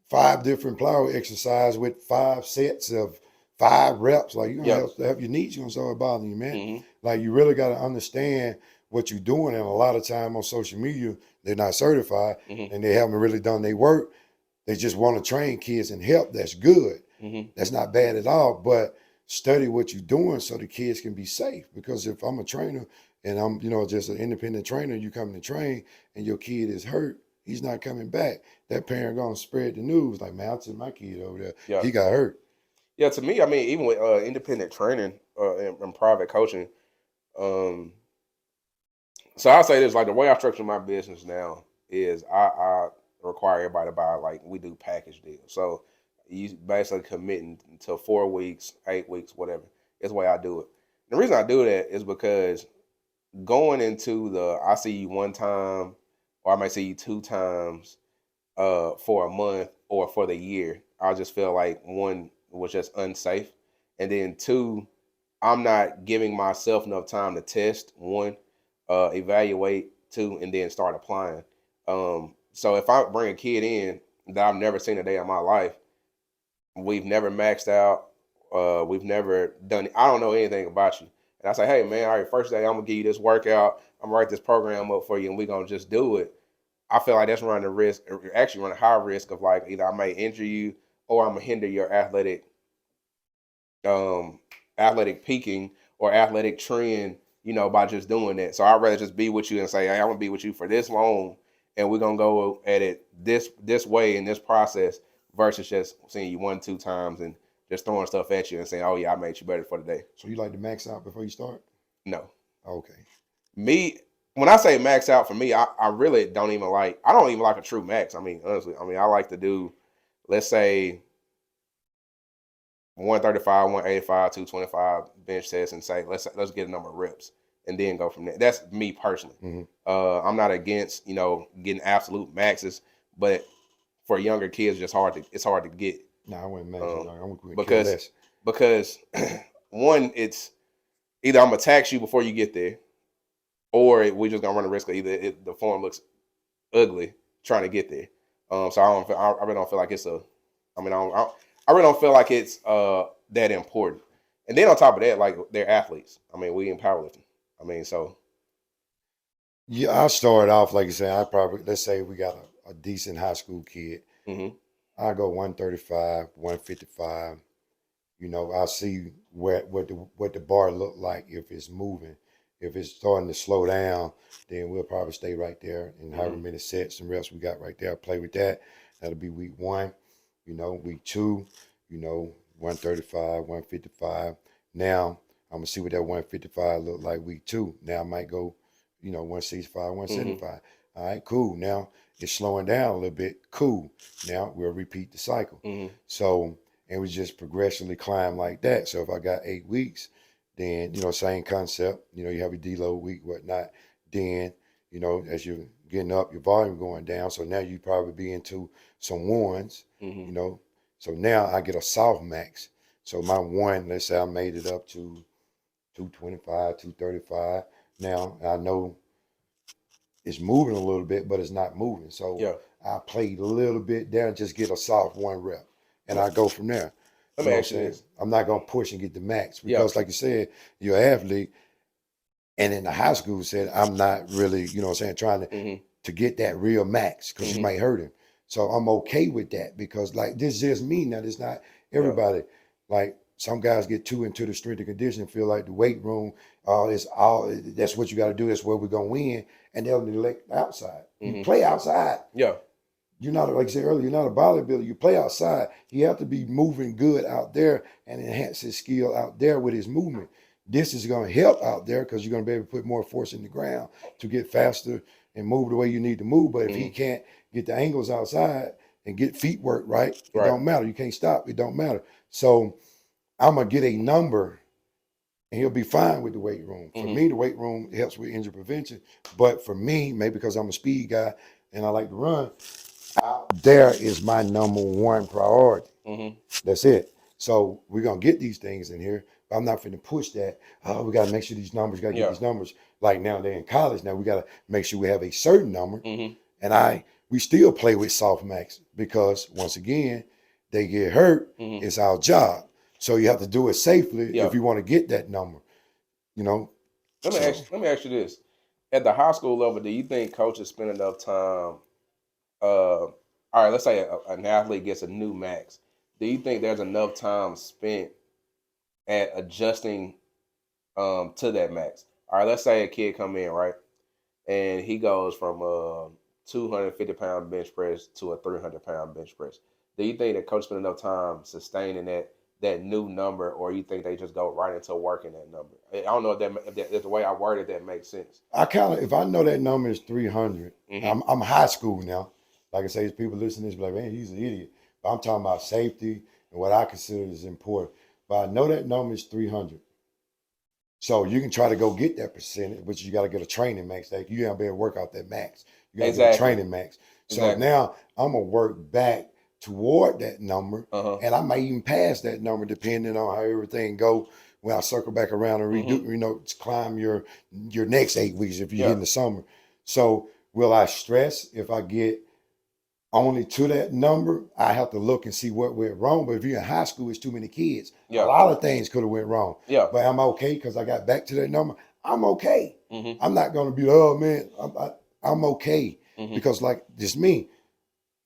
5 different plow exercise with 5 sets of 5 reps. Like you're gonna have your knees gonna start bothering you, man. Like you really got to understand what you're doing. And a lot of time on social media, they're not certified and they haven't really done their work. They just want to train kids and help. That's good. That's not bad at all. But study what you're doing so the kids can be safe. Because if I'm a trainer and I'm, just an independent trainer, you come to train and your kid is hurt, he's not coming back. That parent gonna spread the news like, man, I took my kid over there. Yeah. He got hurt. Yeah, to me, I mean, even with independent training and private coaching, so I'll say this: like the way I structure my business now is I require everybody to buy, like we do package deals. So you basically committing to 4 weeks, 8 weeks, whatever. It's the way I do it. The reason I do that is because going into I see you one time, or I might see you 2 times for a month or for the year. I just feel like 1 was just unsafe, and then 2, I'm not giving myself enough time to test, 1, evaluate, 2, and then start applying. So if I bring a kid in that I've never seen a day in my life, we've never maxed out, we've never done, I don't know anything about you. And I say, hey man, all right, first day I'm gonna give you this workout, I'm gonna write this program up for you, and we're gonna just do it. I feel like that's running the risk, or actually running a high risk of like either I may injure you or I'm gonna hinder your athletic peaking or athletic trend, by just doing that. So I'd rather just be with you and say, hey, I'm gonna be with you for this long and we're gonna go at it this way in this process versus just seeing you 1, 2 times and just throwing stuff at you and saying, oh yeah, I made you better for the day. So you like to max out before you start? No. Okay. Me, when I say max out, for me, I really I don't even like a true max. I mean, honestly, I like to do, let's say 135, 185, 225 bench sets and say, let's get a number of reps and then go from there. That's me personally. I'm not against, getting absolute maxes, but for younger kids, it's hard to get. No, I wouldn't max it. I'm going because 1, it's either I'm gonna tax you before you get there, or we just gonna run the risk of either the form looks ugly trying to get there. So I really don't feel like it's I really don't feel like it's that important. And then on top of that, like they're athletes. I mean, we in powerlifting. I mean, so. Yeah, I started off, like you said, let's say we got a decent high school kid. I go 135, 155. I'll see what the bar look like if it's moving. If it's starting to slow down, then we'll probably stay right there and however many sets and reps we got right there. I'll play with that. That'll be week 1. Week 2, 135, 155. Now I'm gonna see what that 155 look like week 2. Now I might go, 165, 175. All right, cool. Now it's slowing down a little bit. Cool. Now we'll repeat the cycle. So, and we just progressively climb like that. So if I got 8 weeks, then, same concept, you have a deload week, whatnot. Then, as you're getting up, your volume going down. So now you probably be into some ones, So now I get a soft max. So my 1, let's say I made it up to 225, 235. Now I know it's moving a little bit, but it's not moving. So Yeah. I played a little bit there and just get a soft 1 rep, and I go from there. Let You me know what I'm ask you saying? this. I'm not gonna push and get the max Yeah. because, like you said, you're an athlete, and in the high school said I'm not really, you know what I'm saying, trying Mm-hmm. to get that real max because you Mm-hmm. might hurt him. So I'm okay with that because like this is just me now. It's not Yeah. everybody. Like some guys get too into the strength and conditioning, feel like the weight room, is all that's what you got to do. That's where we're gonna win, and they'll neglect the outside. You Mm-hmm. play outside. Yeah. You're not, like I said earlier, you're not a bodybuilder. You play outside. He have to be moving good out there and enhance his skill out there with his movement. This is going to help out there because you're going to be able to put more force in the ground to get faster and move the way you need to move. But if he Mm-hmm. can't get the angles outside and get feet work right, it Right. don't matter. You can't stop. It don't matter. So I'm going to get a number and he'll be fine with the weight room. For Mm-hmm. me, the weight room helps with injury prevention. But for me, maybe because I'm a speed guy and I like to run, out there is my number one priority. Mm-hmm. That's it. So we're gonna get these things in here, but I'm not finna push that. Oh, we gotta make sure these numbers, gotta get Yeah. these numbers. Like now they're in college. Now we gotta make sure we have a certain number. Mm-hmm. And we still play with soft max because once again, they get hurt. Mm-hmm. It's our job. So you have to do it safely Yeah. if you want to get that number. You know. Let me ask you this. At the high school level, do you think coaches spend enough time? All right, let's say an athlete gets a new max. Do you think there's enough time spent at adjusting to that max? All right, let's say a kid come in, right, and he goes from a 250-pound bench press to a 300-pound bench press. Do you think that coach spend enough time sustaining that new number, or you think they just go right into working that number? I don't know if the way I worded that makes sense. If I know that number is 300, Mm-hmm. I'm high school now. Like I say, there's people listening to this be like, man, he's an idiot. But I'm talking about safety and what I consider is important. But I know that number is 300. So you can try to go get that percentage, but you got to get a training max. Like you got to be able to work out that max. You got to get a training max. So now I'm going to work back toward that number, and I might even pass that number depending on how everything go. When I circle back around and redo, climb your next 8 weeks if you're in the summer. So will I stress if I get only to that number? I have to look and see what went wrong. But if you're in high school, it's too many kids. A lot of things could have went wrong. Yeah. But I'm okay because I got back to that number. I'm okay. Mm-hmm. I'm not going to be, oh man, I'm okay. Mm-hmm. Because like just me,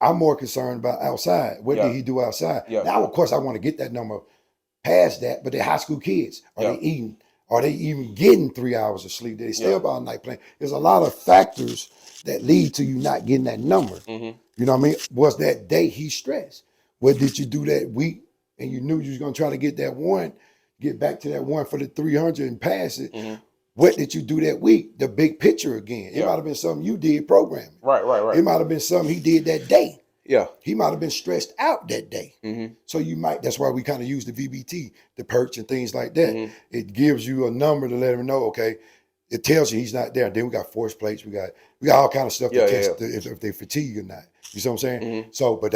I'm more concerned about outside. What did he do outside? Yeah. Now, of course, I want to get that number past that, but they're high school kids. Are they eating? Are they even getting 3 hours of sleep? Did they stay up all night playing? There's a lot of factors that lead to you not getting that number. Mm-hmm. You know what I mean? Was that day he stressed? What did you do that week and you knew you was going to try to get that one, get back to that one for the 300 and pass it? Mm-hmm. What did you do that week? The big picture again. It might have been something you did programming. Right. It might have been something he did that day. Yeah. He might have been stressed out that day. Mm-hmm. So that's why we kind of use the VBT, the perch and things like that. Mm-hmm. It gives you a number to let him know, okay, it tells you he's not there. Then we got force plates. We got all kind of stuff to test if they fatigue or not. You see what I'm saying? Mm-hmm. So, but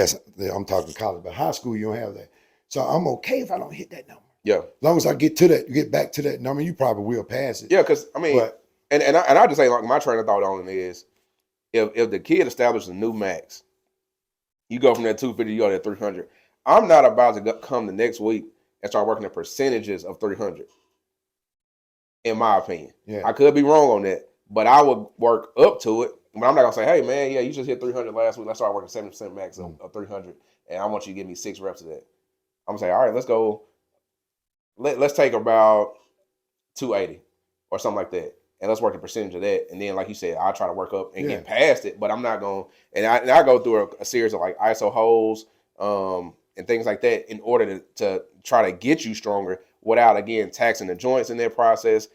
I'm talking college, but high school, you don't have that. So I'm okay if I don't hit that number. Yeah. As long as I get back to that number, you probably will pass it. Yeah, because I mean, and I just say like my train of thought on it is, if the kid establishes a new max, you go from that 250, you go to that 300. I'm not about to come the next week and start working the percentages of 300. In my opinion, I could be wrong on that, but I would work up to it. But I'm not gonna say, hey man, you just hit 300 last week. Let's start working 70% max of 300, and I want you to give me 6 reps of that. I'm gonna say, all right, let's go. Let's take about 280 or something like that, and let's work the percentage of that. And then, like you said, I'll try to work up and get past it. But I'm not going. And I go through a series of like ISO holds and things like that in order to try to get you stronger without again taxing the joints in that process.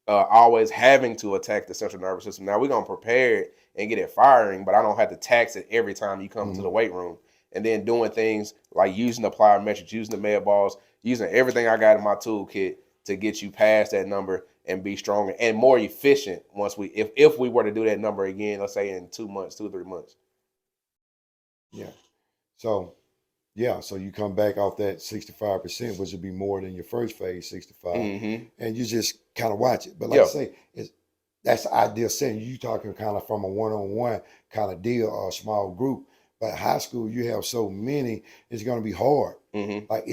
Always having to attack the central nervous system. Now we're gonna prepare it and get it firing, but I don't have to tax it every time you come to the weight room. And then doing things like using the plyometrics, using the med balls, using everything I got in my toolkit to get you past that number and be stronger and more efficient once if we were to do that number again, let's say in 2 months, 2 or 3 months. Yeah. So you come back off that 65%, which would be more than your first phase 65, and you just kind of watch it. But like I say, that's the ideal setting. You talking kind of from a one-on-one kind of deal or a small group. But high school, you have so many, it's going to be hard.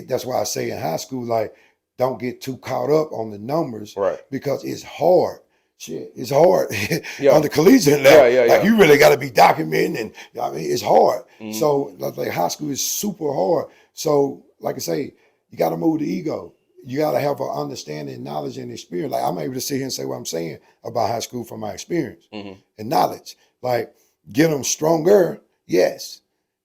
That's why I say in high school, like, don't get too caught up on the numbers, Right. because it's hard. Shit, it's hard Yeah. on the collegiate level. Yeah. Like, you really got to be documenting, and I mean, it's hard. Mhm. So like high school is super hard. So like I say, you got to move the ego. You got to have an understanding, knowledge, and experience. Like, I'm able to sit here and say what I'm saying about high school from my experience Mhm. and knowledge. Like, get them stronger, yes.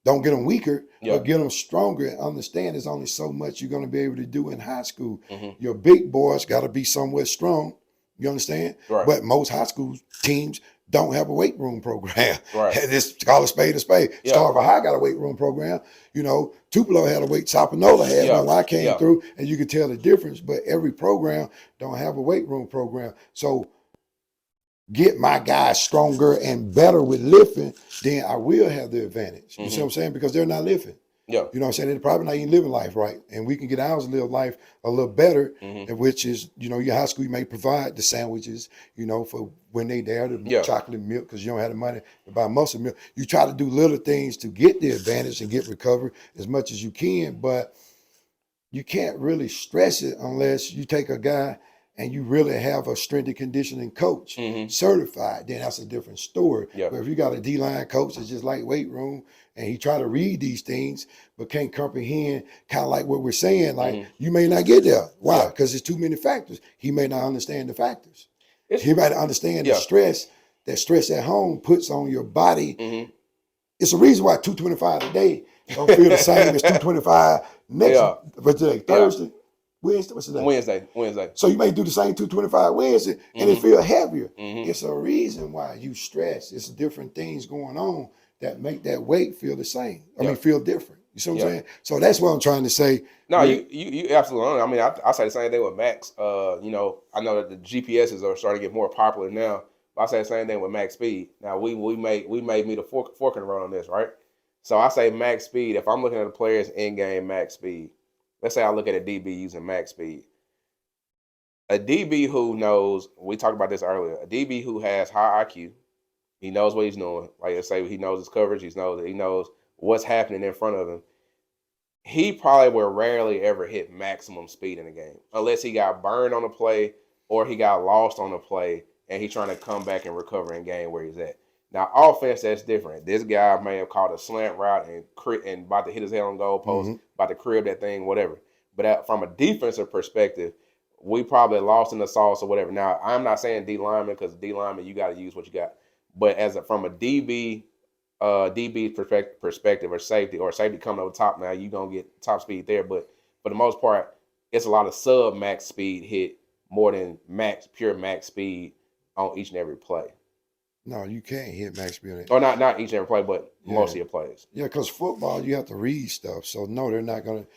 Don't get them weaker, Yeah. but get them stronger, and understand there's only so much you're going to be able to do in high school. Mhm. Your big boys got to be somewhat strong. You understand? Right. But most high school teams don't have a weight room program. Right. Just call a spade a spade. Yeah. Starver High got a weight room program. You know, Tupelo had a weight. Sapanola had Yeah. one when I came Yeah. through, and you could tell the difference. But every program don't have a weight room program. So get my guys stronger and better with lifting, then I will have the advantage. You see what I'm saying? Because they're not lifting. Yeah. You know what I'm saying? They're probably not even living life right. And we can get ours to live life a little better, which is, you know, your high school, you may provide the sandwiches, you know, for when they there, the chocolate milk, because you don't have the money to buy muscle milk. You try to do little things to get the advantage and get recovery as much as you can, but you can't really stress it unless you take a guy and you really have a strength and conditioning coach certified. Then that's a different story. Yeah. But if you got a D-line coach that's just like weight room, and he try to read these things but can't comprehend kind of like what we're saying, like, you may not get there. Why? Because there's too many factors. He may not understand the factors. He might understand the stress that stress at home puts on your body. It's a reason why 225 today don't feel the same as 225 next but today, Thursday, Wednesday, what's the day? Wednesday. So you may do the same 225 Wednesday and it feel heavier. It's a reason why you stress. It's different things going on that make that weight feel the same. I mean, feel different. You see what I'm saying? So that's what I'm trying to say. No, you absolutely. I mean, I say the same thing with Max. You know, I know that the GPSs are starting to get more popular now. But I say the same thing with max speed. Now we made me the fork in the road on this, right? So I say max speed. If I'm looking at the players in game max speed, let's say I look at a DB using max speed. A DB who knows, we talked about this earlier, a DB who has high IQ, he knows what he's doing. Like, let's say he knows his coverage, he knows what's happening in front of him. He probably will rarely ever hit maximum speed in a game unless he got burned on a play or he got lost on a play and he's trying to come back and recover in game where he's at. Now, offense, that's different. This guy may have caught a slant route and about to hit his head on goal post, about to crib that thing, whatever. But from a defensive perspective, we probably lost in the sauce or whatever. Now, I'm not saying D lineman, because D lineman, you got to use what you got. But from a DB perspective, or safety coming over top, now you're going to get top speed there. But for the most part, it's a lot of sub max speed hit more than pure max speed on each and every play. No, you can't hit max speed. Or not each and every play, but most of your plays. Yeah, because football, you have to read stuff. So, no, they're not going to.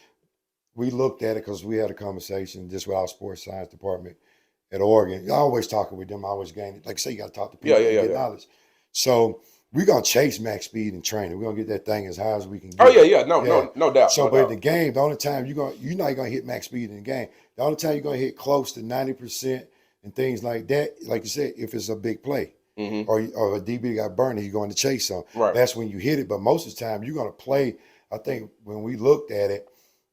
We looked at it because we had a conversation just with our sports science department at Oregon. You're always talking with them, always gaining. Like I say, you got to talk to people and get knowledge. So we're going to chase max speed in training. We're going to get that thing as high as we can get. Oh, yeah. No doubt. So, but in the game, the only time you're not going to hit max speed in the game. The only time you're going to hit close to 90% and things like that, like you said, if it's a big play. Or a DB got burned and you're going to chase some. Right. That's when you hit it. But most of the time, you're going to play. I think when we looked at it,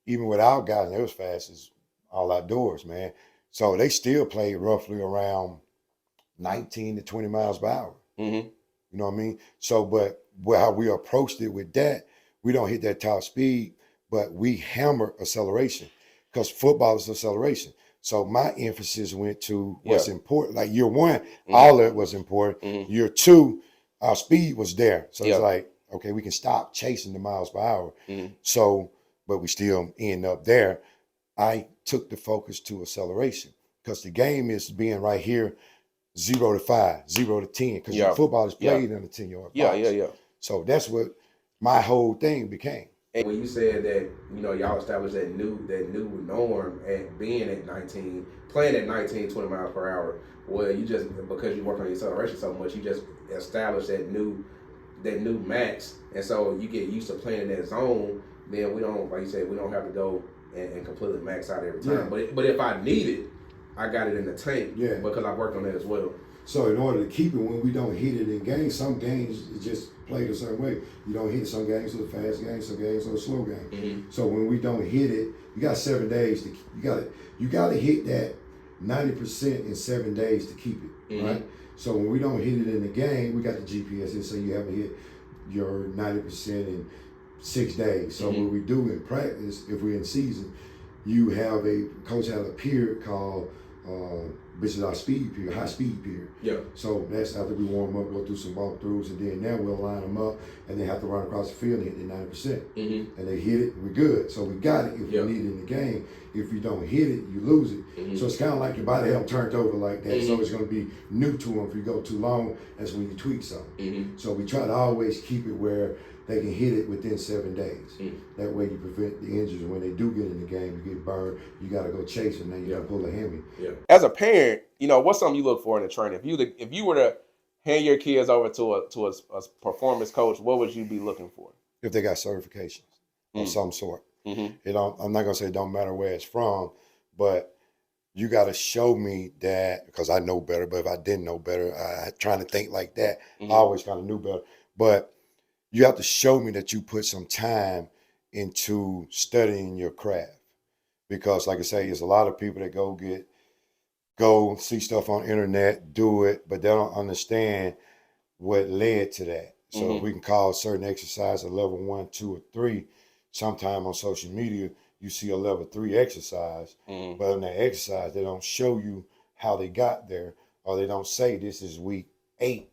even with our guys, and they was fast as all outdoors, man. So they still played roughly around 19 to 20 miles per hour. You know what I mean? So, but how we approached it with that, we don't hit that top speed, but we hammer acceleration because football is acceleration. So my emphasis went to what's important. Like year one, all of it was important. Year two, our speed was there. So it's like, okay, we can stop chasing the miles per hour. So, but we still end up there. I took the focus to acceleration because the game is being right here, 0 to 5, 0 to 10, because football is played in a 10-yard box. So that's what my whole thing became. And when you said that, y'all established that new norm at being at 19, playing at 19, 20 miles per hour, well, you just, because you work on your acceleration so much, you just established that new max. And so you get used to playing in that zone, then we don't, like you said, we don't have to go and completely max out every time. But if I need it, I got it in the tank because I worked on that as well. So in order to keep it, when we don't hit it in games, some games it just played a certain way. You don't hit it. Some games are fast games, some games are slow games. Mm-hmm. So when we don't hit it, you got 7 days to you got to hit that 90% in 7 days to keep it, Mm-hmm. right? So when we don't hit it in the game, we got the GPS and say you haven't hit your 90% in 6 days. So Mm-hmm. what we do in practice, if we're in season, you have coach has a period called which is our speed period, high speed period. Yeah. So that's after we warm up, go through some walkthroughs, and then now we'll line them up, and they have to run across the field and hit their 90%. Mm-hmm. And they hit it, we're good. So we got it if we need it in the game. If you don't hit it, you lose it. Mm-hmm. So it's kind of like your body haven't turned over like that. Mm-hmm. So it's going to be new to them. If you go too long, that's when you tweak something. Mm-hmm. So we try to always keep it where they can hit it within 7 days. Mm-hmm. That way you prevent the injuries. When they do get in the game, you get burned, you got to go chase them, then you got to pull a hammy. Yeah. As a parent, what's something you look for in a trainer? If you were to hand your kids over to a performance coach, what would you be looking for? If they got certifications of some sort. Mm-hmm. I'm not gonna say it don't matter where it's from, but you got to show me that, because I know better. But if I didn't know better, I trying to think like that. Mm-hmm. I always kind of knew better. But you have to show me that you put some time into studying your craft, because, like I say, there's a lot of people that go see stuff on the internet, do it, but they don't understand what led to that. So if we can call certain exercise a level 1, 2, or 3, sometime on social media, you see a level 3 exercise, but in that exercise, they don't show you how they got there, or they don't say this is week 8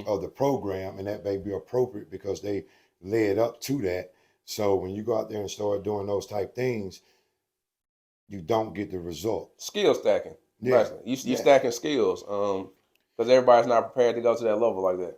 of the program, and that may be appropriate because they led up to that. So when you go out there and start doing those type things, you don't get the result. Skill stacking. Yeah. You stacking skills. Because everybody's not prepared to go to that level like that.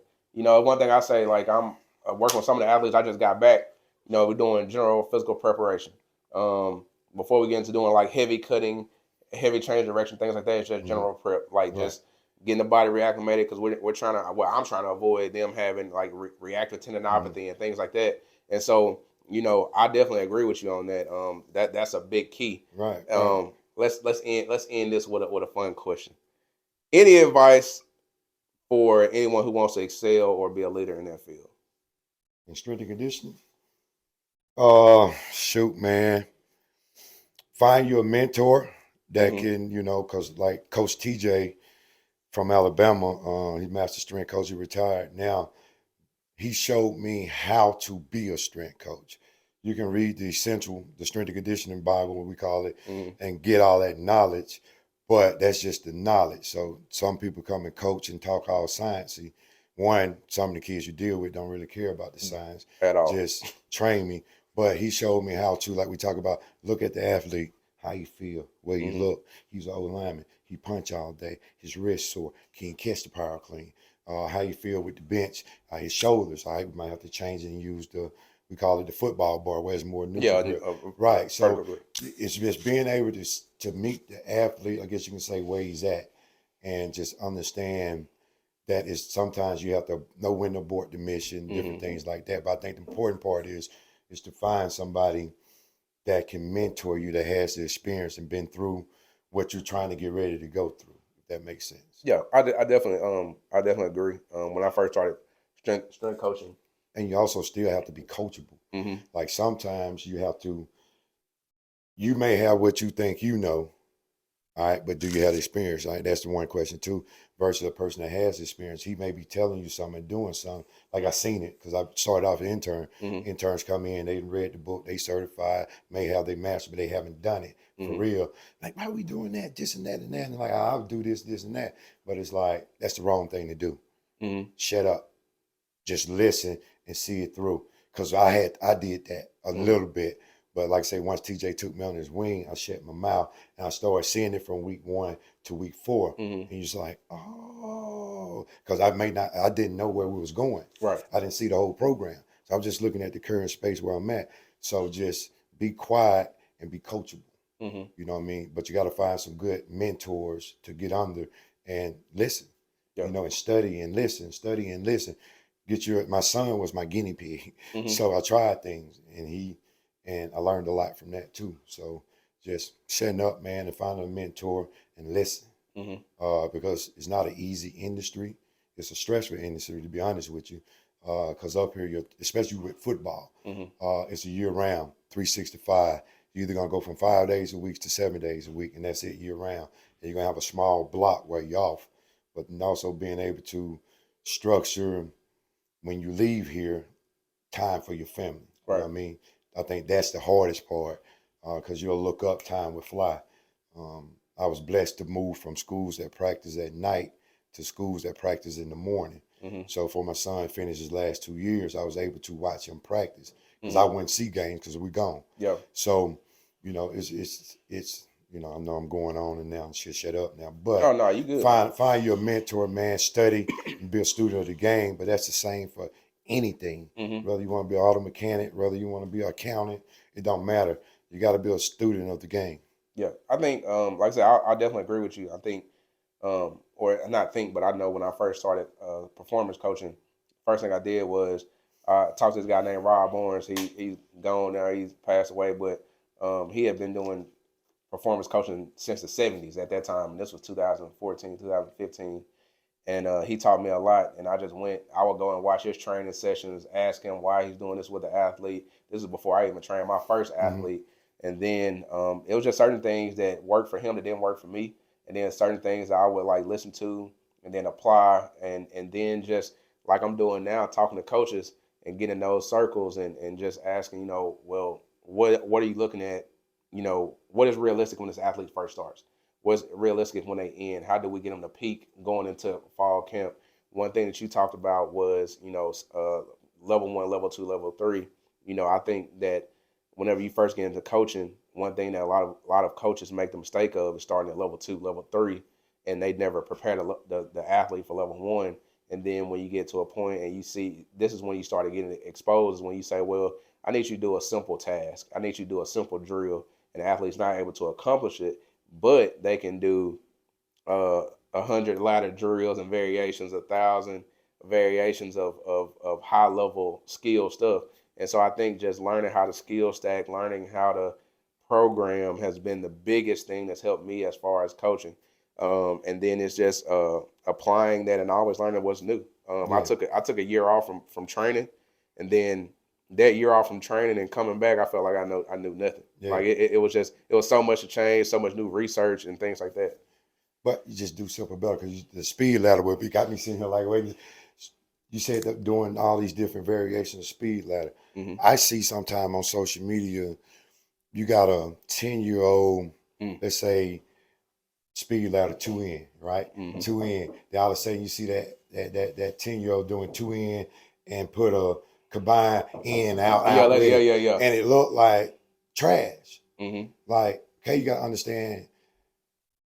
One thing I say, like, I'm working with some of the athletes I just got back. We're doing general physical preparation. Before we get into doing like heavy cutting, heavy change direction, things like that, it's just general prep, like just getting the body reacclimated, because I'm trying to avoid them having like reactive tendinopathy and things like that. And so, I definitely agree with you on that. That's a big key. Right. Let's end this with a fun question. Any advice for anyone who wants to excel or be a leader in that field? In strength and conditioning? Shoot, man. Find you a mentor that can, because like Coach TJ from Alabama, he's master strength coach, he retired. Now, he showed me how to be a strength coach. You can read the strength and conditioning Bible, what we call it, and get all that knowledge, but that's just the knowledge. So some people come and coach and talk all sciencey. One, some of the kids you deal with don't really care about the science at all. Just train me. But he showed me how to, like we talk about, look at the athlete, how he feel, where he look. He's an old lineman. He punch all day. His wrist sore. Can he catch the power clean? How you feel with the bench, his shoulders. We might have to change it and use we call it the football bar, where it's more neutral grip. Right. So it's just being able to meet the athlete, I guess you can say, where he's at, and just understand that is sometimes you have to know when to abort the mission, different things like that. But I think the important part is to find somebody that can mentor you, that has the experience and been through what you're trying to get ready to go through. If that makes sense. Yeah, I definitely agree. When I first started strength coaching, and you also still have to be coachable. Like sometimes you may have what you think you know, all right, but do you have the experience? Right? That's the one question too. Versus a person that has experience, he may be telling you something and doing something. Like I seen it because I started off an intern. Interns come in, they read the book, they certified, may have their master, but they haven't done it for real. Like, why are we doing that? This and that and that. And like, I'll do this, this and that. But it's like, that's the wrong thing to do. Shut up. Just listen and see it through. Because I did that a little bit. But like I say, once TJ took me on his wing, I shut my mouth and I started seeing it from week 1 to week 4. And you're just like, oh, because I didn't know where we was going. Right. I didn't see the whole program. So I was just looking at the current space where I'm at. So just be quiet and be coachable. You know what I mean? But you got to find some good mentors to get under and listen, and study and listen. My son was my guinea pig. So I tried things and I learned a lot from that too. So just setting up, man, and finding a mentor and listen. because it's not an easy industry. It's a stressful industry, to be honest with you. Because up here, especially with football, it's a year round, 365. You're either going to go from 5 days a week to 7 days a week, and that's it year round. And you're going to have a small block where you're off, but also being able to structure when you leave here time for your family. Right. You know what I mean? I think that's the hardest part because you'll look up, time will fly. I was blessed to move from schools that practice at night to schools that practice in the morning. So for my son finish his last 2 years, I was able to watch him practice because I wouldn't see games because we gone. Yeah. So, you know, it's you know, I know I'm going on and now shut up now. But Oh no, you good. find your mentor, man, study and be a student of the game. But that's the same for anything. Whether you want to be an auto mechanic, whether you want to be an accountant, it don't matter. You got to be a student of the game. Yeah, I think, like I said, I definitely agree with you. I think, or not think, but I know when I first started performance coaching, first thing I did was I talked to this guy named Rob Barnes. He's gone now. He's passed away, but he had been doing performance coaching since the 70s at that time. And this was 2014, 2015. And he taught me a lot. And I would go and watch his training sessions, ask him why he's doing this with the athlete. This is before I even trained my first athlete. And then it was just certain things that worked for him that didn't work for me. And then certain things I would like listen to and then apply. And then just like I'm doing now, talking to coaches and getting in those circles and just asking, you know, well, what are you looking at? You know, what is realistic when this athlete first starts? What's realistic when they end? How do we get them to peak going into fall camp? One thing that you talked about was, you know, level 1, level 2, level 3. You know, I think that whenever you first get into coaching, one thing that a lot of coaches make the mistake of is starting at level 2, level 3, and they never prepare the athlete for level 1. And then when you get to a point and you see, this is when you start getting exposed, when you say, well, I need you to do a simple task. I need you to do a simple drill. And the athlete's not able to accomplish it, but they can do 100 ladder drills and variations, 1,000 variations of high level skill stuff. And so I think just learning how to skill stack, learning how to program has been the biggest thing that's helped me as far as coaching. And then it's just applying that and always learning what's new. I took a year off from training, and then that year off from training and coming back, I felt like I knew nothing. Yeah. Like it was so much to change, so much new research and things like that. But you just do simple better because the speed ladder whip, you got me sitting here like, wait, you said that doing all these different variations of speed ladder. I see sometime on social media, you got a 10-year-old, let's say, speed ladder 2 in, right? 2 in. Then all of a sudden you see that 10-year-old doing 2 in and put a combine in, out, yeah. And it looked like trash. Like, okay, you got to understand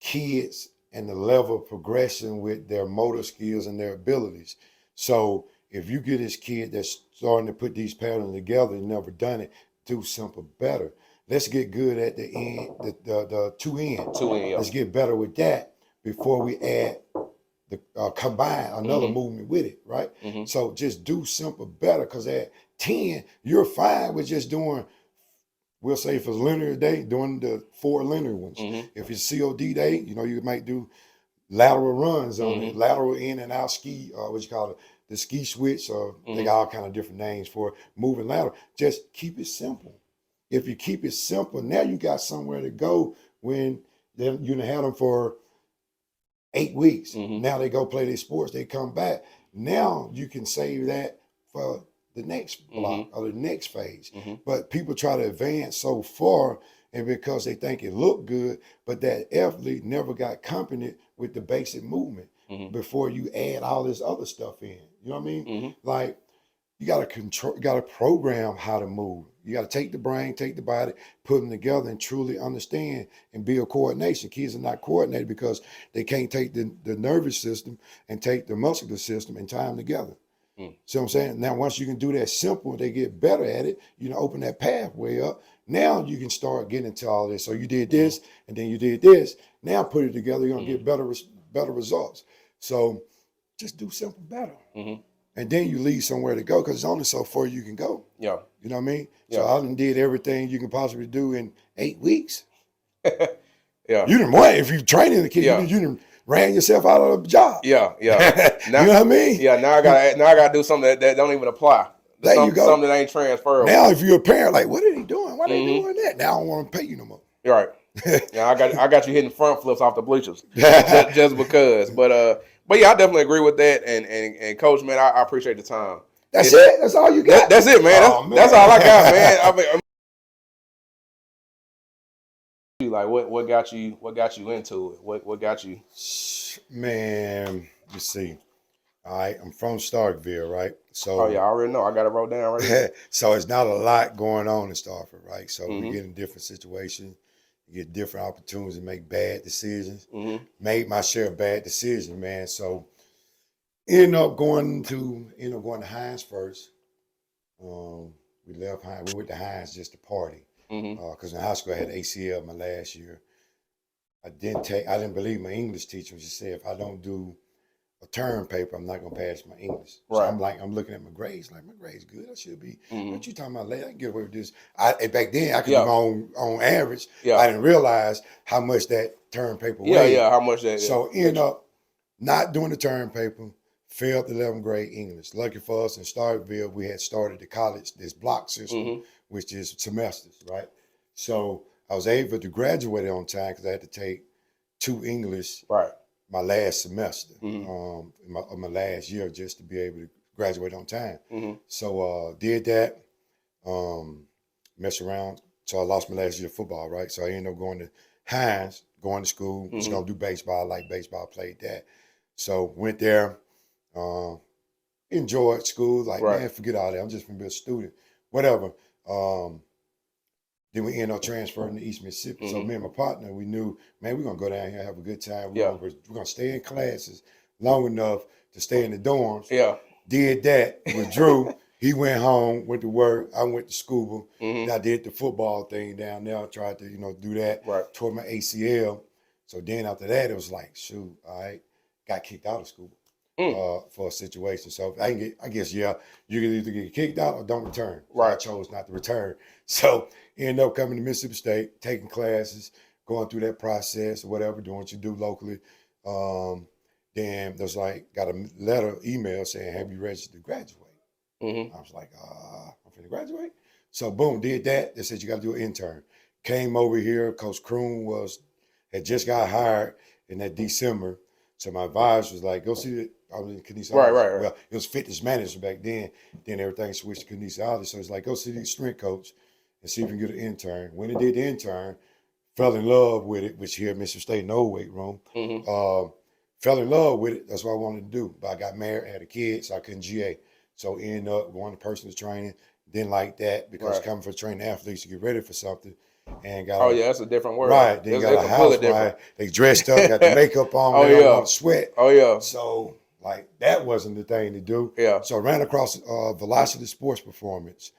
kids and the level of progression with their motor skills and their abilities. So if you get this kid that's starting to put these patterns together and never done it, do simple better. Let's get good at the end, the 2 in. 2 in, yeah. Let's get better with that before we add the combine another movement with it, right? So just do simple better because at 10, you're fine with just doing, we'll say if it's linear day, doing the 4 linear ones. If it's COD day, you know, you might do lateral runs on it, lateral in and out ski, what you call it, the ski switch, or they got all kind of different names for it, moving lateral. Just keep it simple. If you keep it simple, now you got somewhere to go when you had them for 8 weeks. Now they go play their sports, they come back. Now you can save that for the next block or the next phase. But people try to advance so far, and because they think it looked good, but that athlete never got accompanied with the basic movement before you add all this other stuff in. You know what I mean? Like, you got to control, you got to program how to move. You got to take the brain, take the body, put them together and truly understand and build coordination. Kids are not coordinated because they can't take the nervous system and take the muscular system and tie them together. See what I'm saying? Now, once you can do that simple, they get better at it, you know, open that pathway up. Now you can start getting into all this. So you did this, and then you did this. Now put it together, you're going to get better results. So just do simple better. And then you leave somewhere to go because it's only so far you can go. Yeah. You know what I mean? Yeah. So I done did everything you can possibly do in 8 weeks. Yeah. You done won. If you training the kid, Yeah. you done ran yourself out of a job. Yeah. You know what I mean? Yeah. Now I gotta do something that don't even apply. There you go. Something that ain't transferable. Now, if you're a parent, like, what are they doing? Why they Mm-hmm. doing that? Now I don't want to pay you no more. You're right. Yeah, I got you hitting front flips off the bleachers just because. But yeah, I definitely agree with that. And Coach, man, I appreciate the time. That's it. That's all you got. That's it, man. Oh, man. That's all I got, man. I mean, like what got you into it? What got you? Man, let's see. All right, I'm from Starkville, right? So Oh yeah, I already know. I got it wrote down right here. so it's not a lot going on in Starkville, right? So Mm-hmm. we get in different situations, you get different opportunities to make bad decisions. Mm-hmm. Made my share of bad decisions, man. So ended up going to Hines first. We left Hines. We went to Hines just to party. Because in high school I had ACL my last year. I didn't believe my English teacher. She said if I don't do a term paper, I'm not gonna pass my English. So Right. I'm looking at my grades, like my grades good. I should be. Mm-hmm. What you talking about later? I can get away with this. Back then I could Yeah. do my own average. Yeah. I didn't realize how much that term paper Yeah, weighed. yeah. How much that? So end up not doing the term paper, failed the 11th grade English. Lucky for us in Starkville, we had started the college, this block system, Mm-hmm. which is semesters, right? So I was able to graduate on time because I had to take 2 English Right. my last semester, Mm-hmm. my last year, just to be able to graduate on time. Mm-hmm. So did that, messed around. So I lost my last year of football, right? So I ended up going to Hines, going to school, was gonna do baseball. I like baseball, played that. So went there, enjoyed school, like, Right. man, forget all that. I'm just gonna be a student, whatever. Then we ended up transferring to East Mississippi. So me and my partner, we knew, man, we're gonna go down here and have a good time. We're gonna stay in classes long enough to stay in the dorms. Yeah. Did that with Drew. He went home, went to work. I went to school. Mm-hmm. I did the football thing down there. I tried to, do that. Right. Tore my ACL. So then after that, it was like, shoot, all right, got kicked out of school for a situation. So I guess, you can either get kicked out or don't return. So Right. I chose not to return. So ended up coming to Mississippi State, taking classes, going through that process or whatever, doing what you do locally. Then there's got a email saying, have you registered to graduate? Mm-hmm. I was like, I'm finna graduate. So boom, did that. They said you got to do an intern. Came over here. Coach Kroon had just got hired in that December. So my advisor was like, go see it. I was in kinesiology. Right. Well, it was fitness manager back then. Then everything switched to kinesiology. So it's like, go see the strength coach and see if you can get an intern. When I did the intern, fell in love with it, which here at Mississippi State, no weight room. Mm-hmm. Fell in love with it. That's what I wanted to do. But I got married, had a kid, so I couldn't GA. So ended up going to personal training. Didn't like that because coming for training athletes to get ready for something. And got that's a different word. Right. Then got a housewife. They dressed up, got the makeup on. They don't want to sweat. Oh, yeah. So, that wasn't the thing to do. Yeah. So I ran across Velocity Sports Performance.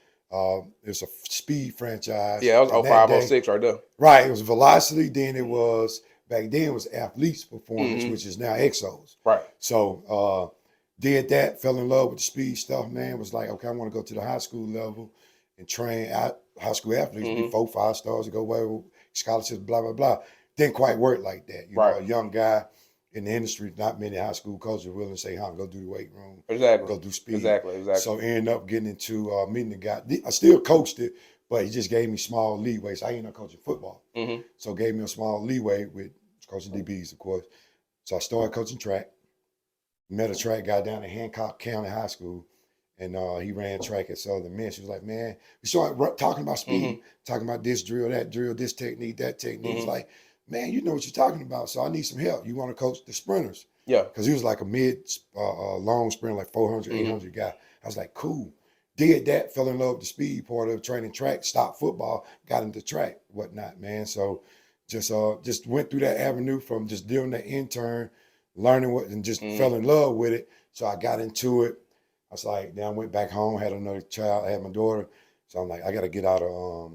It's a speed franchise. Yeah, it was 05, 06 right there. Right. It was Velocity. Then it was, back then it was Athletes Performance, which is now Exos. Right. So did that, fell in love with the speed stuff, man. Was like, okay, I want to go to the high school level and train high school athletes, be 4, 5 stars, to go wherever, scholarships, blah, blah, blah. Didn't quite work like that. You know, a young guy in the industry, not many high school coaches are willing to say, go do the weight room. Exactly. Go do speed. Exactly. So ended up getting into meeting the guy. I still coached it, but he just gave me small leeway. So I ended up coaching football. Mm-hmm. So gave me a small leeway with coaching DBs, of course. So I started coaching track. Met a track guy down at Hancock County High School, and he ran track at Southern Miss. She was like, man, we started talking about speed, talking about this drill, that drill, this technique, that technique. It's like, man, you know what you're talking about, so I need some help. You want to coach the sprinters? Yeah. Because he was like a long sprinter, like 400, 800 guy. I was like, cool. Did that, fell in love with the speed part of training track, stopped football, got into track, whatnot, man. So just went through that avenue from just doing the intern, learning what, and just fell in love with it. So I got into it. I was like, then I went back home, had another child, I had my daughter. So I'm like, I gotta get out of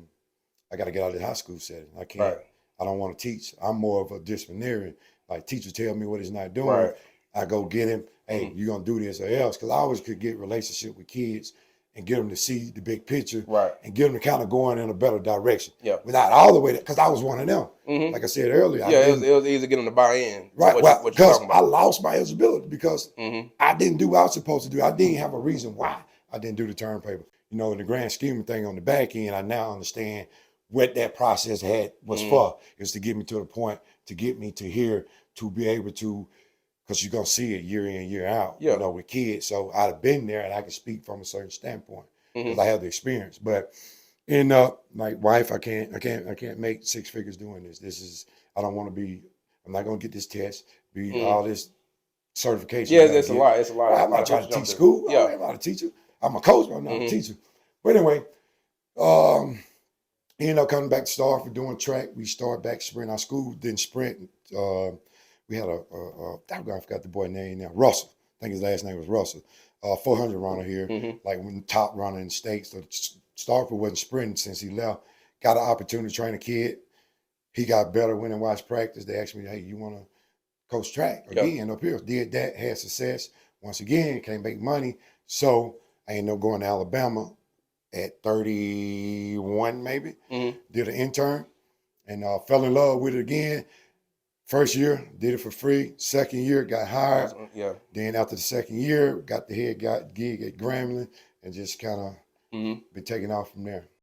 the high school setting. I can't, I don't want to teach. I'm more of a disciplinarian. Like, teacher tell me what he's not doing. I go get him, hey, you gonna do this or else. Cause I always could get relationship with kids and get them to see the big picture, Right. and get them to kind of going in a better direction. Yeah. Without all the way, because I was one of them. Mm-hmm. Like I said earlier, Yeah, it was easy to get them to buy in. Right. What Well, you're because talking I about. lost my eligibility because Mm-hmm. I didn't do what I was supposed to do. I didn't have a reason why I didn't do the term paper. You know, in the grand scheme of thing on the back end, I now understand what that process was for. Is to get me to the point, to get me to here, to be able to, because you're going to see it year in, year out, Yeah. you know, with kids. So I'd have been there and I can speak from a certain standpoint because Mm-hmm. I have the experience. But like wife, I can't make six figures doing this. I don't want to be, I'm not going to get this test, all this certification. Yeah, it's a lot. It's a lot. I'm not trying to teach school. Yeah. I'm not a teacher. I'm a coach, but I'm not a teacher. But anyway, coming back to Starford doing track, we started back sprint. Our school didn't sprint. We had I forgot the boy's name now. Russell. I think his last name was Russell. 400 runner here, like when top runner in the States. So Starford wasn't sprinting since he left. Got an opportunity to train a kid. He got better, went and watched practice. They asked me, hey, you want to coach track again up here? Did that, had success. Once again, can't make money. So I ended up going to Alabama at 31 maybe. Did an intern and fell in love with it again. First year, did it for free. Second year, got hired. Yeah. Then after the second year, got the gig at Grambling and just kind of been taking off from there.